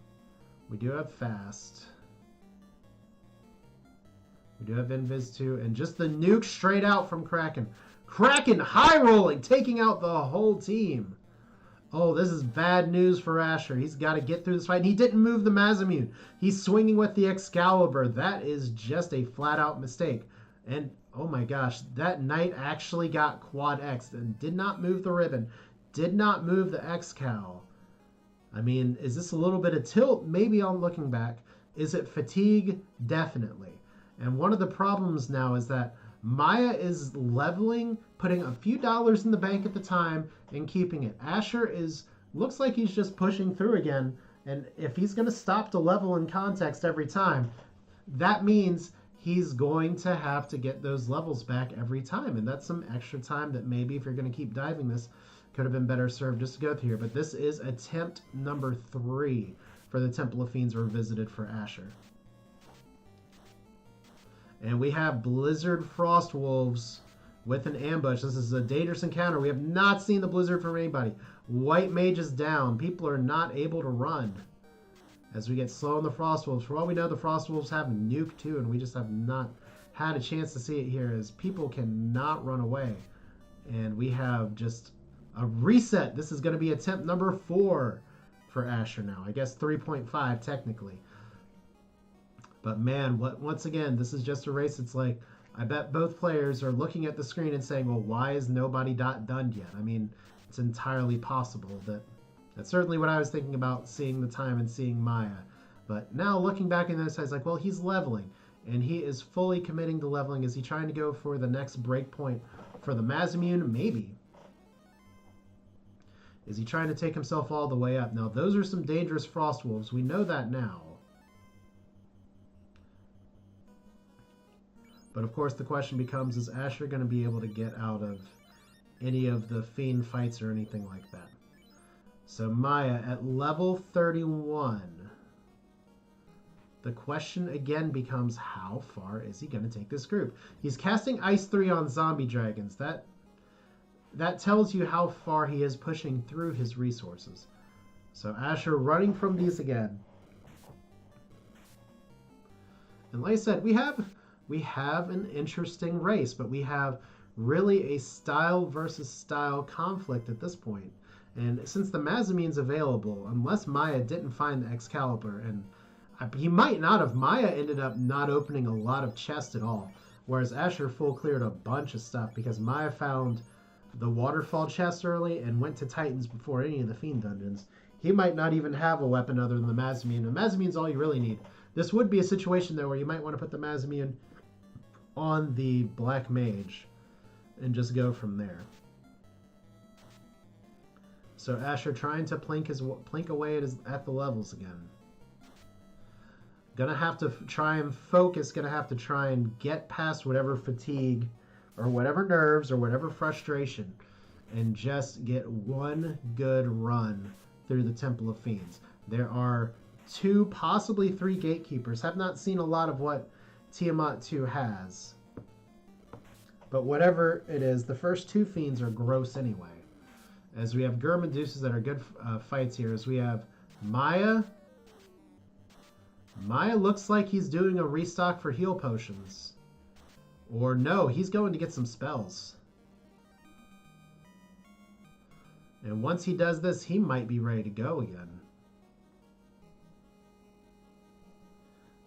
We do have Fast. We do have Invis 2. And just the nuke straight out from Kraken. Kraken high rolling, taking out the whole team. Oh, this is bad news for Asher. He's got to get through this fight. And he didn't move the Mazamune. He's swinging with the Excalibur. That is just a flat-out mistake. And, oh my gosh, that knight actually got quad X and did not move the ribbon. Did not move the Excal. I mean, is this a little bit of tilt? Maybe on looking back. Is it fatigue? Definitely. And one of the problems now is that Miah is leveling, putting a few dollars in the bank at the time, and keeping it. Asher looks like he's just pushing through again, and if he's going to stop to level in context every time, that means he's going to have to get those levels back every time, and that's some extra time that maybe if you're going to keep diving this, could have been better served just to go through here. But this is attempt number 3 for the Temple of Fiends Revisited for Asher. And we have Blizzard Frost Wolves with an ambush. This is a dangerous encounter. We have not seen the Blizzard from anybody. White Mage is down. People are not able to run as we get slow on the Frost Wolves. For all we know, the Frost Wolves have nuke too, and we just have not had a chance to see it here as people cannot run away. And we have just a reset. This is going to be attempt number 4 for Asher now. I guess 3.5 technically. But man, once again, this is just a race. It's like, I bet both players are looking at the screen and saying, well, why is nobody done yet? I mean, it's entirely possible that's certainly what I was thinking about seeing the time and seeing Miah. But now looking back in this, I was like, well, he's leveling. And he is fully committing to leveling. Is he trying to go for the next break point for the Mazamune? Maybe. Is he trying to take himself all the way up? Now, those are some dangerous Frost Wolves. We know that now. But of course the question becomes, is Asher going to be able to get out of any of the Fiend fights or anything like that? So Miah at level 31. The question again becomes, how far is he going to take this group? He's casting Ice 3 on zombie dragons. That tells you how far he is pushing through his resources. So Asher running from these again. And like I said, we have an interesting race, but we have really a style versus style conflict at this point. And since the Mazamune's available, unless Miah didn't find the Excalibur, and he might not have, Miah ended up not opening a lot of chests at all, whereas Asher full cleared a bunch of stuff because Miah found the waterfall chest early and went to Titans before any of the Fiend dungeons. He might not even have a weapon other than the Mazamune. The Mazamune's all you really need. This would be a situation, though, where you might want to put the Mazamune on the Black Mage. and just go from there. So Asher trying to plink away at the levels again. Gonna have to try and focus. Gonna have to try and get past whatever fatigue, or whatever nerves, or whatever frustration, and just get one good run through the Temple of Fiends. There are 2, possibly 3 gatekeepers. Have not seen a lot of what Tiamat 2 has. But whatever it is, the first 2 fiends are gross anyway. As we have Gurmedusas that are good fights here. As we have Miah. Miah looks like he's doing a restock for heal potions. Or no, he's going to get some spells. And once he does this, he might be ready to go again.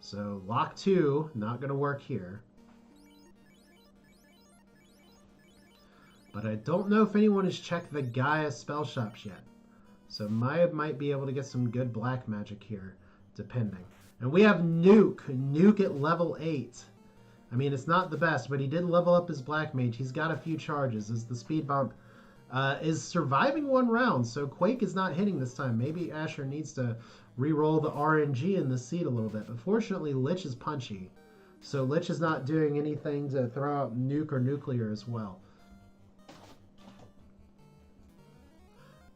So lock 2, not going to work here. But I don't know if anyone has checked the Gaia spell shops yet. So Miah might be able to get some good black magic here, depending. And we have Nuke. Nuke at level 8. I mean, it's not the best, but he did level up his black mage. He's got a few charges as the speed bump is surviving 1 round. So Quake is not hitting this time. Maybe Asher needs to re-roll the RNG in the seed a little bit. But fortunately, Lich is punchy. So Lich is not doing anything to throw out Nuke or Nuclear as well.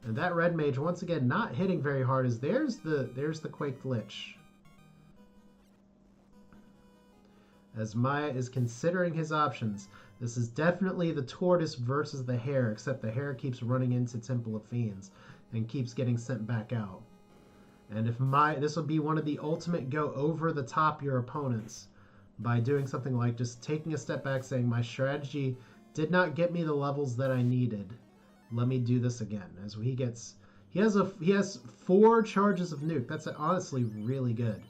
And that red mage, once again, not hitting very hard, as there's the Quaked Lich. As Miah is considering his options. This is definitely the tortoise versus the hare, except the hare keeps running into Temple of Fiends and keeps getting sent back out. And if this will be one of the ultimate go over the top your opponents by doing something like just taking a step back, saying my strategy did not get me the levels that I needed. Let me do this again. As he has 4 charges of nuke. That's honestly really good.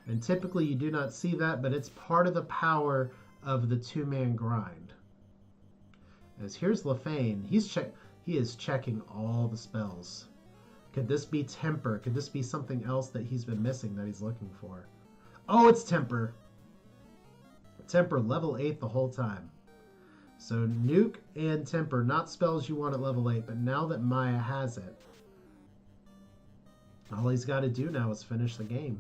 And typically you do not see that, but it's part of the power of the 2-man grind. As here's Lefane, he is checking all the spells. Could this be Temper? Could this be something else that he's been missing that he's looking for? Oh, it's Temper. Temper level 8 the whole time. So Nuke and Temper, not spells you want at level 8, but now that Miah has it, all he's got to do now is finish the game.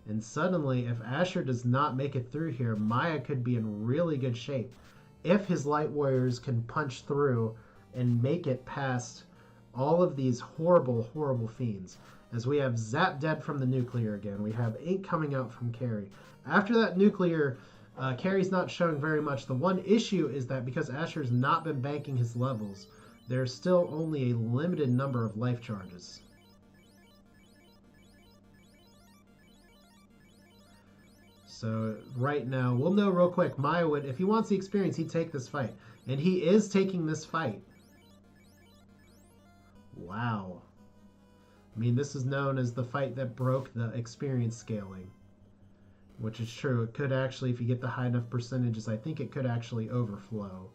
And suddenly, if Asher does not make it through here, Miah could be in really good shape if his Light Warriors can punch through and make it past all of these horrible, horrible fiends. As we have Zap dead from the Nuclear again. We have Ink coming out from Carry. After that Nuclear, Carry's not showing very much. The one issue is that because Asher's not been banking his levels, there's still only a limited number of life charges. So right now, we'll know real quick. Miah would, if he wants the experience, he'd take this fight. And he is taking this fight. Wow. I mean, this is known as the fight that broke the experience scaling. Which is true. It could actually, if you get the high enough percentages, I think it could actually overflow.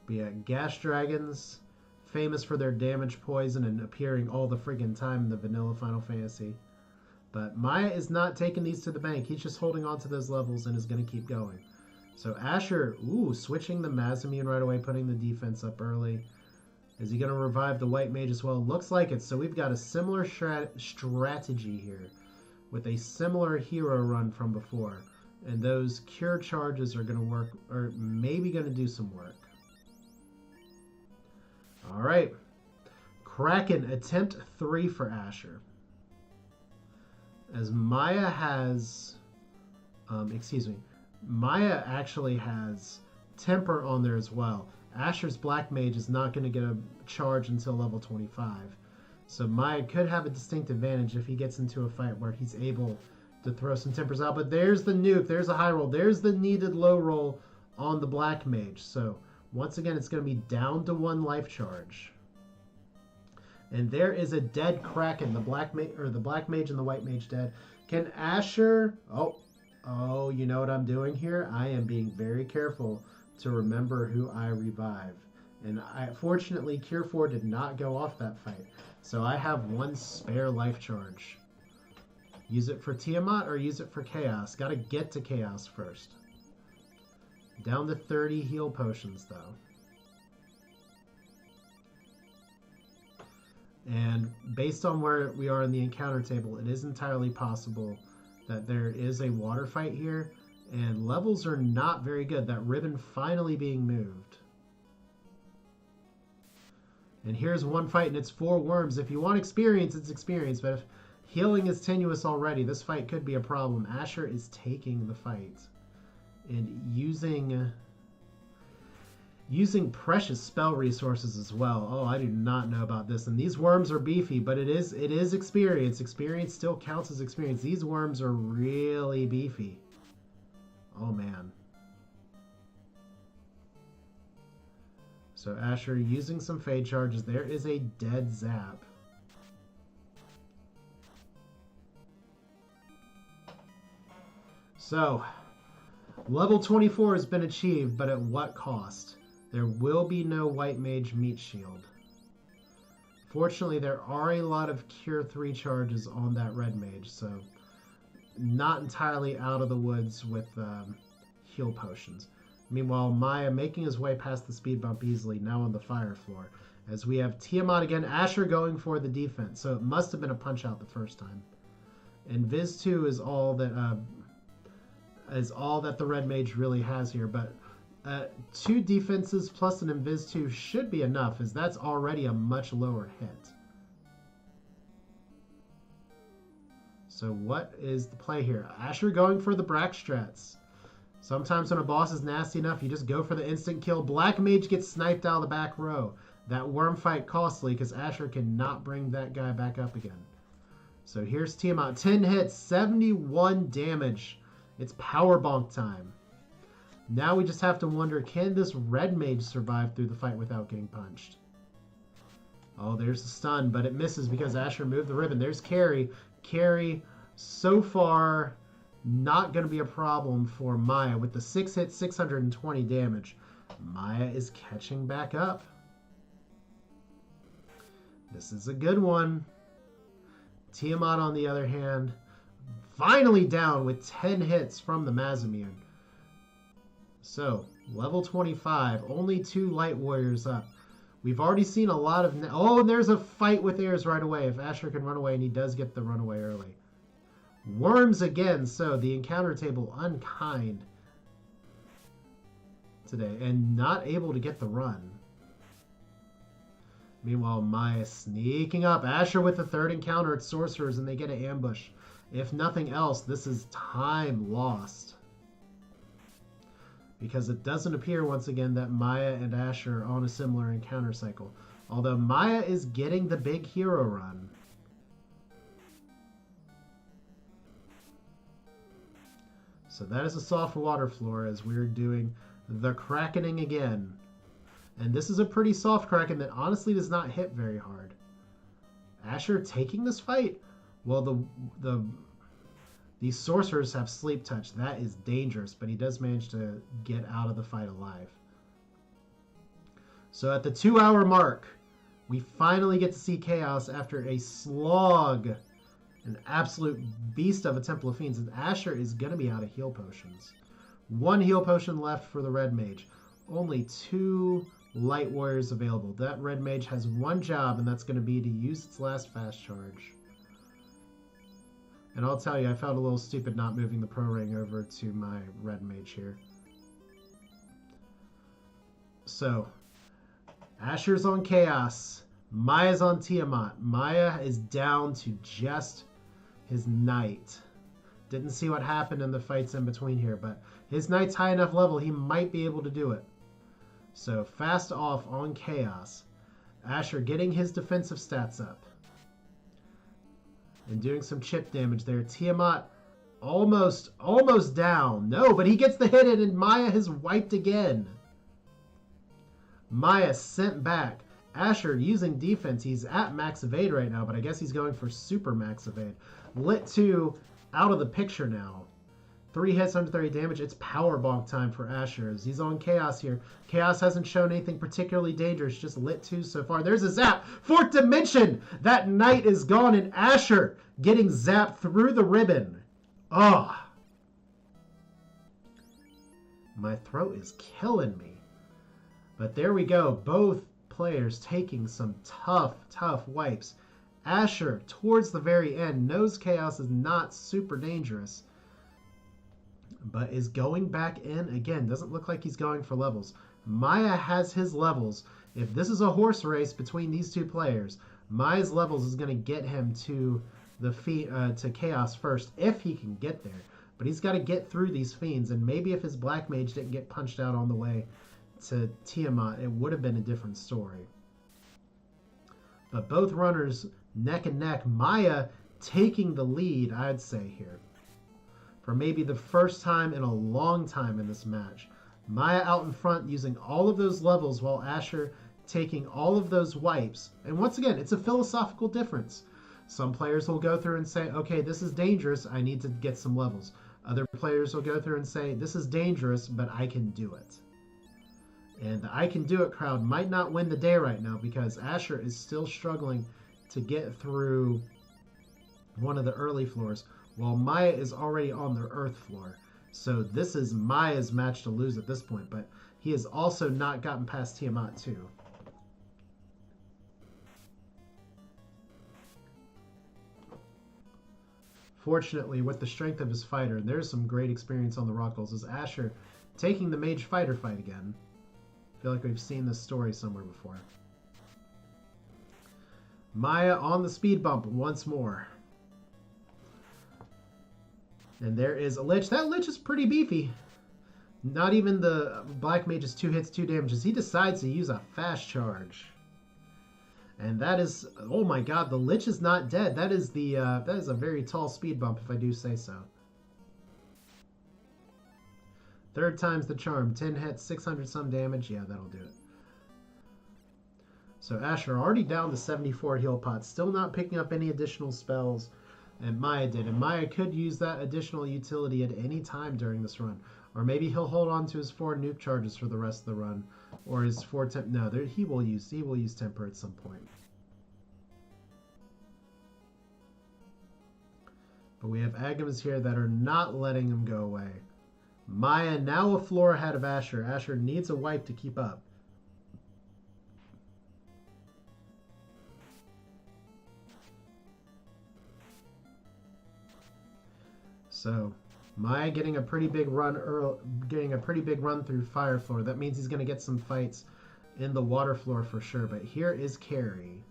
But yeah, Gas Dragons, famous for their damage poison and appearing all the friggin' time in the vanilla Final Fantasy. But Miah is not taking these to the bank. He's just holding on to those levels and is going to keep going. So Asher, switching the Mazamune right away, putting the defense up early. Is he going to revive the White Mage as well? Looks like it. So we've got a similar strategy here with a similar hero run from before. And those cure charges are going to work, or maybe going to do some work. All right. Kraken, attempt 3 for Asher. As Miah has, Miah actually has Temper on there as well. Asher's Black Mage is not going to get a charge until level 25. So Miah could have a distinct advantage if he gets into a fight where he's able to throw some Tempers out. But there's the nuke, there's a high roll, there's the needed low roll on the Black Mage. So once again, it's going to be down to 1 life charge. And there is a dead Kraken. The Black Mage and the White Mage dead. Can Asher... Oh, you know what I'm doing here? I am being very careful to remember who I revive. And fortunately, Cure 4 did not go off that fight. So I have 1 spare life charge. Use it for Tiamat or use it for Chaos? Gotta get to Chaos first. Down to 30 heal potions, though. And based on where we are in the encounter table, it is entirely possible that there is a water fight here. And levels are not very good. That ribbon finally being moved. And here's one fight, and it's 4 worms. If you want experience, it's experience. But if healing is tenuous already, this fight could be a problem. Asher is taking the fight. And using precious spell resources as well. Oh, I do not know about this. And these worms are beefy, but it is experience. Experience still counts as experience. These worms are really beefy. Oh, man. So Asher using some fade charges. There is a dead zap. So, level 24 has been achieved, but at what cost? There will be no White Mage Meat Shield. Fortunately, there are a lot of Cure 3 charges on that Red Mage, so not entirely out of the woods with heal potions. Meanwhile, Miah making his way past the speed bump easily, now on the fire floor. As we have Tiamat again, Asher going for the defense, so it must have been a punch out the first time. And Viz 2 is all that the Red Mage really has here, but 2 defenses plus an Invis 2 should be enough, as that's already a much lower hit. So what is the play here? Asher going for the Brack strats. Sometimes when a boss is nasty enough, you just go for the instant kill. Black Mage gets sniped out of the back row. That worm fight costly because Asher cannot bring that guy back up again. So here's Tiamat. 10 hits, 71 damage. It's power bonk time. Now we just have to wonder, can this Red Mage survive through the fight without getting punched? Oh, there's the stun, but it misses because Asher moved the ribbon. There's Carry. Carry, so far, not going to be a problem for Miah. With the 6 hits, 620 damage. Miah is catching back up. This is a good one. Tiamat, on the other hand, finally down with 10 hits from the Mazimune. So, level 25, only 2 Light Warriors up. We've already seen a lot of... Oh, and there's a fight with Ayers right away. If Asher can run away, and he does get the runaway early. Worms again, so the encounter table unkind today, and not able to get the run. Meanwhile, Miah sneaking up. Asher with the 3rd encounter at Sorcerers, and they get an ambush. If nothing else, this is time lost. Because it doesn't appear, once again, that Miah and Asher are on a similar encounter cycle. Although Miah is getting the big hero run. So that is a soft water floor as we're doing the Krakening again. And this is a pretty soft Kraken that honestly does not hit very hard. Asher taking this fight? Well, these sorcerers have sleep touch. That is dangerous, but he does manage to get out of the fight alive. So at the 2-hour mark, we finally get to see Chaos after a slog. An absolute beast of a Temple of Fiends. And Asher is going to be out of heal potions. 1 heal potion left for the Red Mage. Only 2 Light Warriors available. That Red Mage has 1 job, and that's going to be to use its last fast charge. And I'll tell you, I felt a little stupid not moving the Pro Ring over to my Red Mage here. So, Asher's on Chaos. Miah's on Tiamat. Miah is down to just his Knight. Didn't see what happened in the fights in between here, but his Knight's high enough level, he might be able to do it. So, fast off on Chaos. Asher getting his defensive stats up. And doing some chip damage there. Tiamat almost down. No, but he gets the hit in, and Miah has wiped again. Miah sent back. Asher using defense. He's at max evade right now, but I guess he's going for super max evade. Lit 2 out of the picture now. 3 hits under 30 damage. It's power bonk time for Asher as he's on Chaos here. Chaos hasn't shown anything particularly dangerous, just Lit 2 so far. There's a zap. 4th dimension. That Knight is gone, and Asher getting zapped through the ribbon. Oh. My throat is killing me. But there we go. Both players taking some tough, tough wipes. Asher, towards the very end, knows Chaos is not super dangerous, but is going back in again. Doesn't look like he's going for levels. Miah has his levels. If this is a horse race between these two players, Miah's levels is going to get him to to Chaos first if he can get there. But he's got to get through these fiends, and maybe if his Black Mage didn't get punched out on the way to Tiamat, it would have been a different story. But both runners neck and neck. Miah taking the lead, I'd say, here. For maybe the first time in a long time in this match. Miah out in front using all of those levels while Asher taking all of those wipes. And once again, it's a philosophical difference. Some players will go through and say, okay, this is dangerous, I need to get some levels. Other players will go through and say, this is dangerous, but I can do it. And the I can do it crowd might not win the day right now because Asher is still struggling to get through one of the early floors, while Miah is already on the earth floor. So this is Miah's match to lose at this point, but he has also not gotten past Tiamat too. Fortunately, with the strength of his fighter, and there's some great experience on the Rockles, is Asher taking the mage fighter fight again. I feel like we've seen this story somewhere before. Miah on the speed bump once more. And there is a Lich. That Lich is pretty beefy. Not even the Black Mage's 2 hits, 2 damages. He decides to use a fast charge. And that is, oh my god, the Lich is not dead. That is a very tall speed bump, if I do say so. Third time's the charm. 10 hits, 600 some damage. Yeah, that'll do it. So Asher already down to 74 heal pots. Still not picking up any additional spells. And Miah did. And Miah could use that additional utility at any time during this run. Or maybe he'll hold on to his 4 nuke charges for the rest of the run. Or his 4 temp. No, he will use temper at some point. But we have Agams here that are not letting him go away. Miah now a floor ahead of Asher. Asher needs a wipe to keep up. So Miah getting a pretty big run through fire floor. That means he's going to get some fights in the water floor for sure. But here is Carrie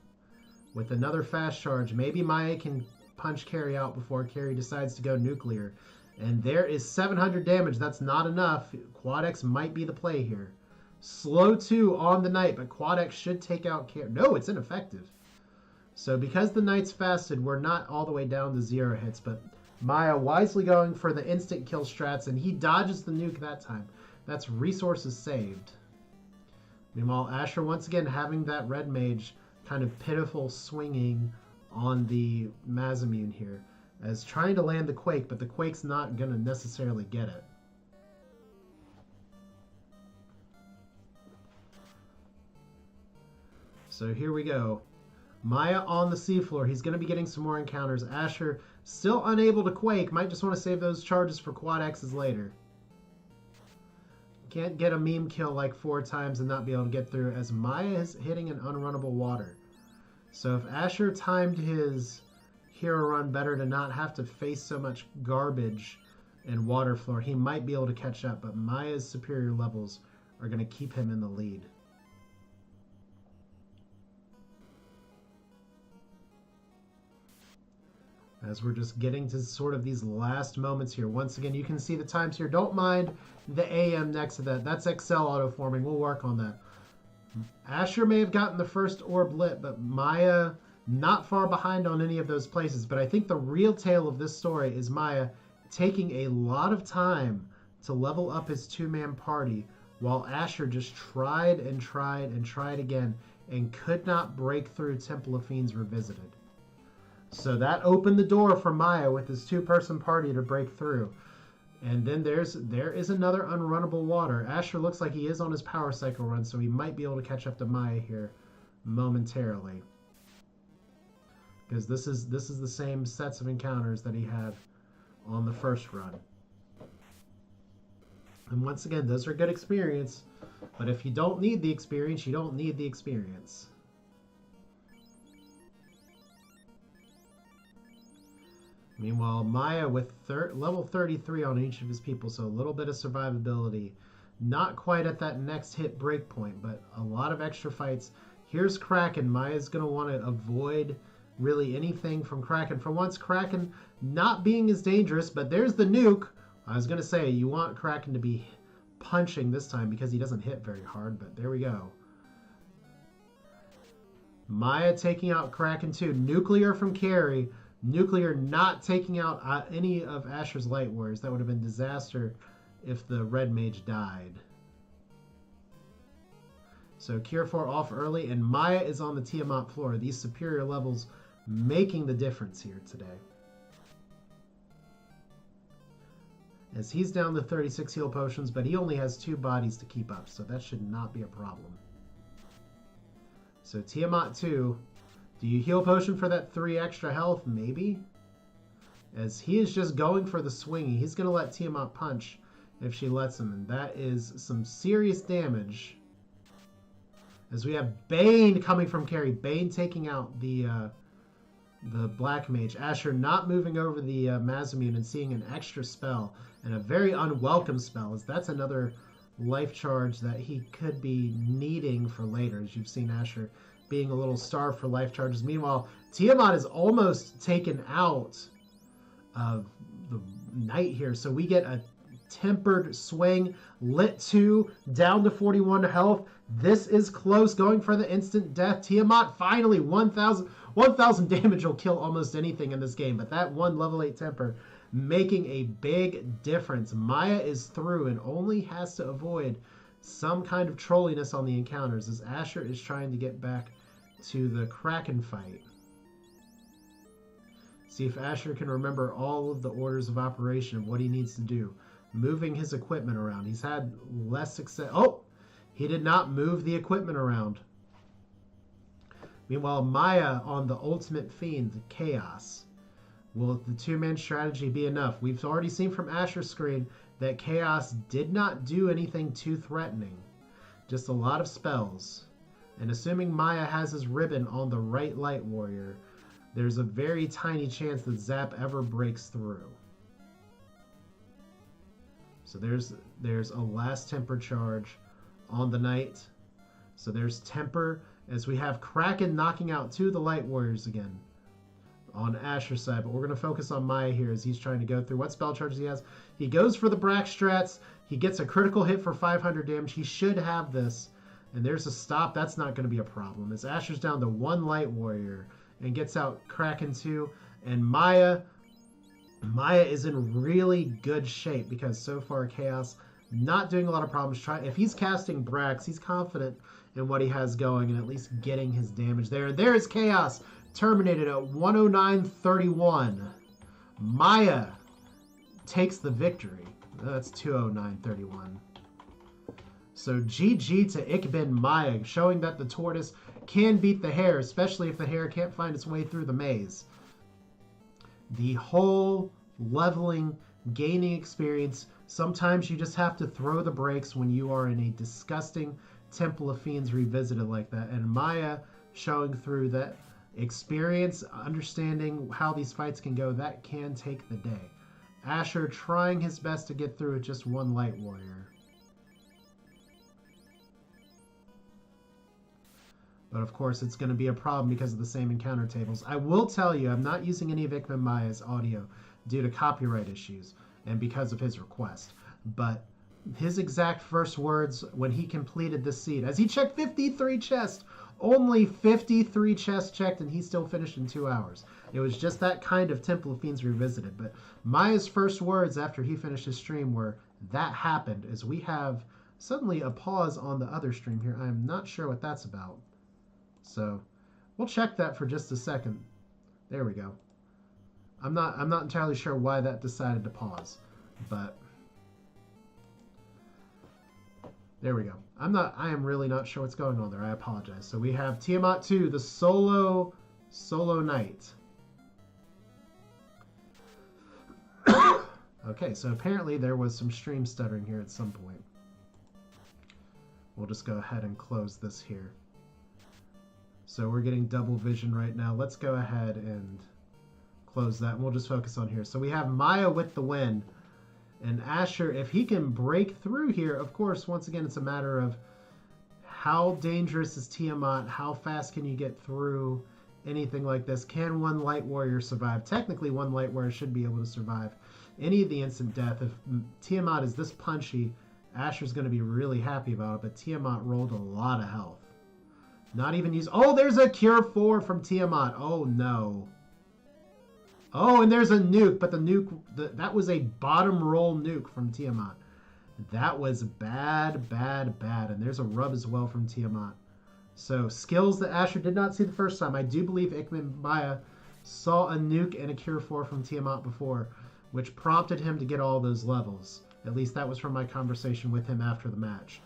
with another fast charge. Maybe Miah can punch Carrie out before Carrie decides to go nuclear. And there is 700 damage. That's not enough. Quad X might be the play here. Slow 2 on the Knight, but Quad X should take out Carrie. No, it's ineffective. So because the Knight's fasted, we're not all the way down to 0 hits, but Miah wisely going for the instant kill strats, and he dodges the nuke that time. That's resources saved. Meanwhile, Asher once again having that red mage kind of pitiful swinging on the Masamune here, as trying to land the Quake, but the Quake's not going to necessarily get it. So here we go. Miah on the seafloor. He's going to be getting some more encounters. Asher still unable to Quake. Might just want to save those charges for Quad X's later. Can't get a meme kill like 4 times and not be able to get through, as Miah is hitting an unrunnable water. So if Asher timed his hero run better to not have to face so much garbage in water floor, he might be able to catch up, but Miah's superior levels are going to keep him in the lead. As we're just getting to sort of these last moments here. Once again, you can see the times here. Don't mind the AM next to that. That's Excel auto-forming. We'll work on that. Asher may have gotten the first orb lit, but Miah not far behind on any of those places. But I think the real tale of this story is Miah taking a lot of time to level up his 2-man party, while Asher just tried and tried and tried again and could not break through Temple of Fiends Revisited. So that opened the door for Miah with his 2-person party to break through. And then there is another unrunnable water. Asher looks like he is on his power cycle run, so he might be able to catch up to Miah here momentarily. Because this is the same sets of encounters that he had on the first run. And once again, those are good experience. But if you don't need the experience, you don't need the experience. Meanwhile, Miah with level 33 on each of his people, so a little bit of survivability. Not quite at that next hit break point, but a lot of extra fights. Here's Kraken. Maya's going to want to avoid really anything from Kraken. For once, Kraken not being as dangerous, but there's the nuke. I was going to say, you want Kraken to be punching this time because he doesn't hit very hard, but there we go. Miah taking out Kraken too. Nuclear from Carrie. Nuclear not taking out any of Asher's Light Warriors. That would have been disaster if the Red Mage died. So Cure 4 off early, and Miah is on the Tiamat floor. These superior levels making the difference here today. As he's down to 36 heal potions, but he only has 2 bodies to keep up, so that should not be a problem. So Tiamat 2, do you heal potion for that 3 extra health? Maybe. As he is just going for the swinging. He's going to let Tiamat punch if she lets him, and that is some serious damage. As we have Bane coming from Carrie. Bane taking out the Black Mage. Asher not moving over the Mazamune and seeing an extra spell. And a very unwelcome spell, as that's another life charge that he could be needing for later, as you've seen Asher being a little starved for life charges. Meanwhile, Tiamat is almost taken out of the Knight here. So we get a tempered swing. Lit 2 down to 41 health. This is close, going for the instant death. Tiamat finally 1,000 damage will kill almost anything in this game, but that one level 8 temper making a big difference. Miah is through and only has to avoid some kind of trolliness on the encounters as Asher is trying to get back to the Kraken fight. See if Asher can remember all of the orders of operation of what he needs to do. Moving his equipment around. He's had less success. Oh! He did not move the equipment around. Meanwhile, Miah on the ultimate fiend, Chaos. Will the 2-man strategy be enough? We've already seen from Asher's screen that Chaos did not do anything too threatening. Just a lot of spells. And assuming Miah has his ribbon on the right Light Warrior, there's a very tiny chance that Zap ever breaks through. So there's a last temper charge on the Knight. So there's temper as we have Kraken knocking out 2 of the Light Warriors again on Asher's side. But we're going to focus on Miah here as he's trying to go through what spell charges he has. He goes for the Brack Strats. He gets a critical hit for 500 damage. He should have this. And there's a stop. That's not going to be a problem. As Asher's down to 1 Light Warrior and gets out Kraken 2. And Miah is in really good shape because so far Chaos not doing a lot of problems. If he's casting Brax, he's confident in what he has going and at least getting his damage there. There's Chaos terminated at 109.31. Miah takes the victory. That's 209.31. So GG to ichbinmiah, showing that the tortoise can beat the hare, especially if the hare can't find its way through the maze. The whole leveling, gaining experience, sometimes you just have to throw the brakes when you are in a disgusting Temple of Fiends revisited like that. And Miah showing through that experience, understanding how these fights can go, that can take the day. Asher trying his best to get through with just 1 Light Warrior. But of course, it's going to be a problem because of the same encounter tables. I will tell you, I'm not using any of ichbinmiah's audio due to copyright issues and because of his request. But his exact first words when he completed this seed, as he checked 53 chests, only 53 chests checked, and he still finished in 2 hours. It was just that kind of Temple of Fiends revisited. But Miah's first words after he finished his stream were, "That happened," as we have suddenly a pause on the other stream here. I'm not sure what that's about. So we'll check that for just a second. There we go. I'm not entirely sure why that decided to pause, but there we go. I am really not sure what's going on there. I apologize. So we have Tiamat 2, the solo Knight. Okay, so apparently there was some stream stuttering here at some point. We'll just go ahead and close this here. So we're getting double vision right now. Let's go ahead and close that, and we'll just focus on here. So we have Miah with the win. And Asher, if he can break through here, of course, once again, it's a matter of how dangerous is Tiamat? How fast can you get through anything like this? Can one Light Warrior survive? Technically, one Light Warrior should be able to survive any of the instant death. If Tiamat is this punchy, Asher's going to be really happy about it, but Tiamat rolled a lot of health. Not even use... Oh, there's a Cure 4 from Tiamat. Oh, no. Oh, and there's a nuke, but the nuke... that was a bottom roll nuke from Tiamat. That was bad, bad, bad. And there's a rub as well from Tiamat. So, skills that Asher did not see the first time. I do believe ichbinmiah saw a nuke and a Cure 4 from Tiamat before, which prompted him to get all those levels. At least that was from my conversation with him after the match.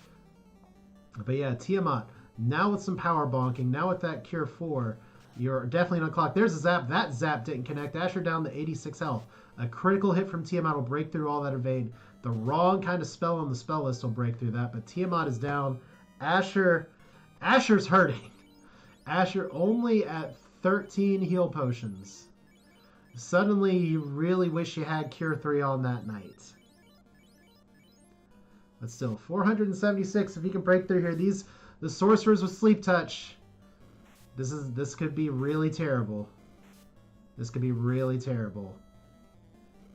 But yeah, Tiamat, now with some power bonking, now with that Cure 4, you're definitely on clock. There's a zap. That zap didn't connect. Asher down to 86 health. A critical hit from Tiamat will break through all that evade. The wrong kind of spell on the spell list will break through that, but Tiamat is down. Asher's hurting. Asher only at 13 heal potions. Suddenly, you really wish you had Cure 3 on that night. But still, 476. If you can break through here, the sorcerers with sleep touch. This could be really terrible. This could be really terrible.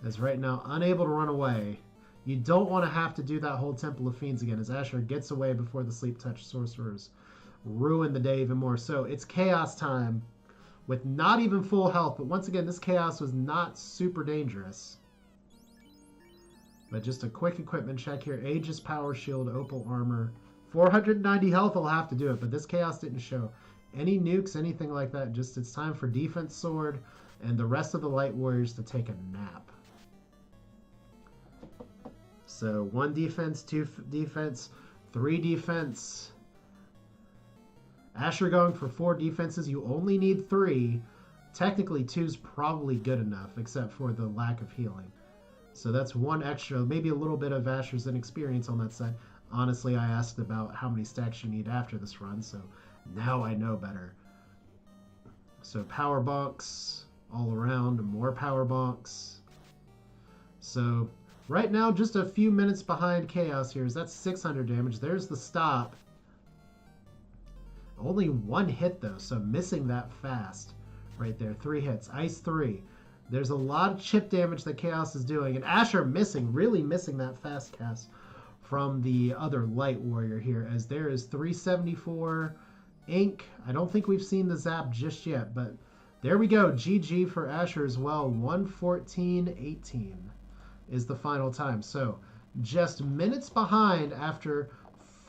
As right now, unable to run away. You don't want to have to do that whole Temple of Fiends again, as Asher gets away before the sleep touch sorcerers ruin the day even more. So it's chaos time with not even full health. But once again, this chaos was not super dangerous. But just a quick equipment check here. Aegis Power Shield, Opal Armor. 490 health will have to do it, but this chaos didn't show any nukes, anything like that. Just it's time for Defense Sword and the rest of the Light Warriors to take a nap. So 1 defense, 2 defense, 3 defense. Asher going for 4 defenses. You only need 3. Technically 2's probably good enough, except for the lack of healing. So that's 1 extra, maybe a little bit of Asher's inexperience on that side. Honestly, I asked about how many stacks you need after this run, so now I know better. So power bonks all around, more power bonks. So right now, just a few minutes behind Chaos here. That's 600 damage. There's the stop. Only 1 hit though, so missing that fast right there. 3 hits. Ice 3. There's a lot of chip damage that Chaos is doing, and Asher missing, really missing that fast cast from the other Light Warrior here, as there is 374 ink. I don't think we've seen the zap just yet, but there we go. GG for Asher as well. 114.18 is the final time. So just minutes behind after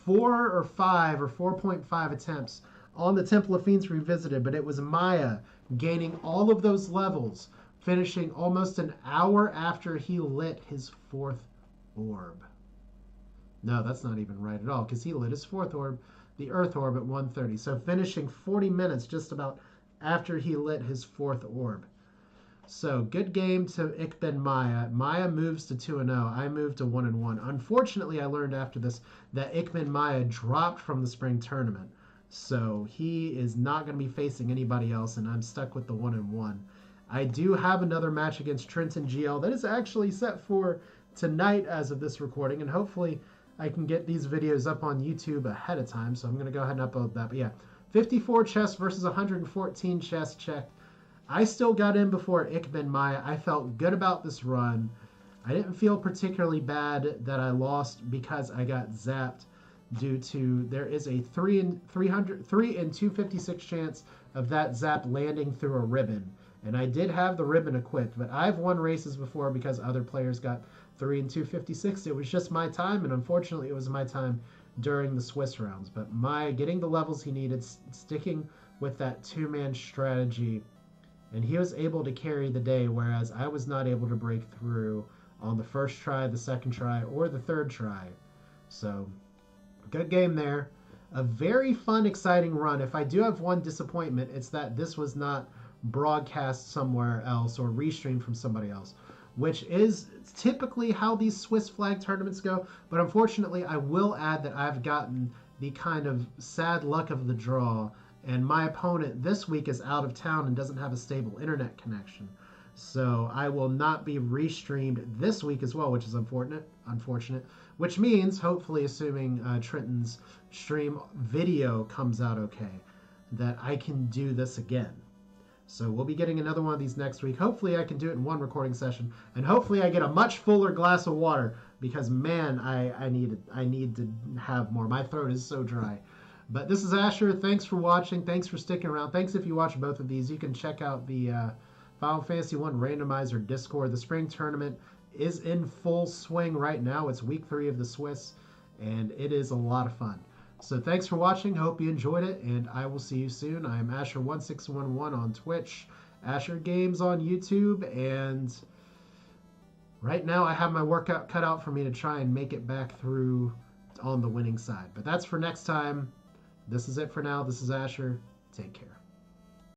4 or 5 or 4.5 attempts on the Temple of Fiends Revisited, but it was Miah gaining all of those levels, finishing almost an hour after he lit his 4th orb. No, that's not even right at all, because he lit his 4th orb, the Earth orb, at 1:30. So finishing 40 minutes just about after he lit his 4th orb. So good game to ichbinmiah. Miah moves to 2-0. I moved to 1-1. Unfortunately, I learned after this that ichbinmiah dropped from the spring tournament. So he is not going to be facing anybody else, and I'm stuck with the 1-1. I do have another match against Trenton GL that is actually set for tonight as of this recording, and hopefully I can get these videos up on YouTube ahead of time, so I'm going to go ahead and upload that. But yeah, 54 chests versus 114 chests checked. I still got in before ichbinmiah. I felt good about this run. I didn't feel particularly bad that I lost because I got zapped due to there is a 3 in 256 chance of that zap landing through a ribbon. And I did have the ribbon equipped, but I've won races before because other players got 3 in 256. It was just my time, and unfortunately it was my time during the Swiss rounds. But getting the levels he needed, sticking with that 2-man strategy, and he was able to carry the day, whereas I was not able to break through on the first try, the second try, or the third try. So, good game there. A very fun, exciting run. If I do have one disappointment, it's that this was not broadcast somewhere else or restreamed from somebody else. which is typically how these Swiss flag tournaments go. But unfortunately, I will add that I've gotten the kind of sad luck of the draw, and my opponent this week is out of town and doesn't have a stable internet connection. So I will not be restreamed this week as well, which is unfortunate. Which means, hopefully, assuming Trenton's stream video comes out okay, that I can do this again. So we'll be getting another one of these next week. Hopefully I can do it in one recording session, and hopefully I get a much fuller glass of water, because man, I need to have more. My throat is so dry. But this is Asher. Thanks for watching. Thanks for sticking around. Thanks if you watch both of these. You can check out the Final Fantasy 1 Randomizer Discord. The spring tournament is in full swing right now. It's week 3 of the Swiss, and it is a lot of fun. So thanks for watching. Hope you enjoyed it, and I will see you soon. I am asher1611 on Twitch, Asher Games on YouTube, and right now I have my workout cut out for me to try and make it back through on the winning side. But that's for next time. This is it for now. This is Asher. Take care.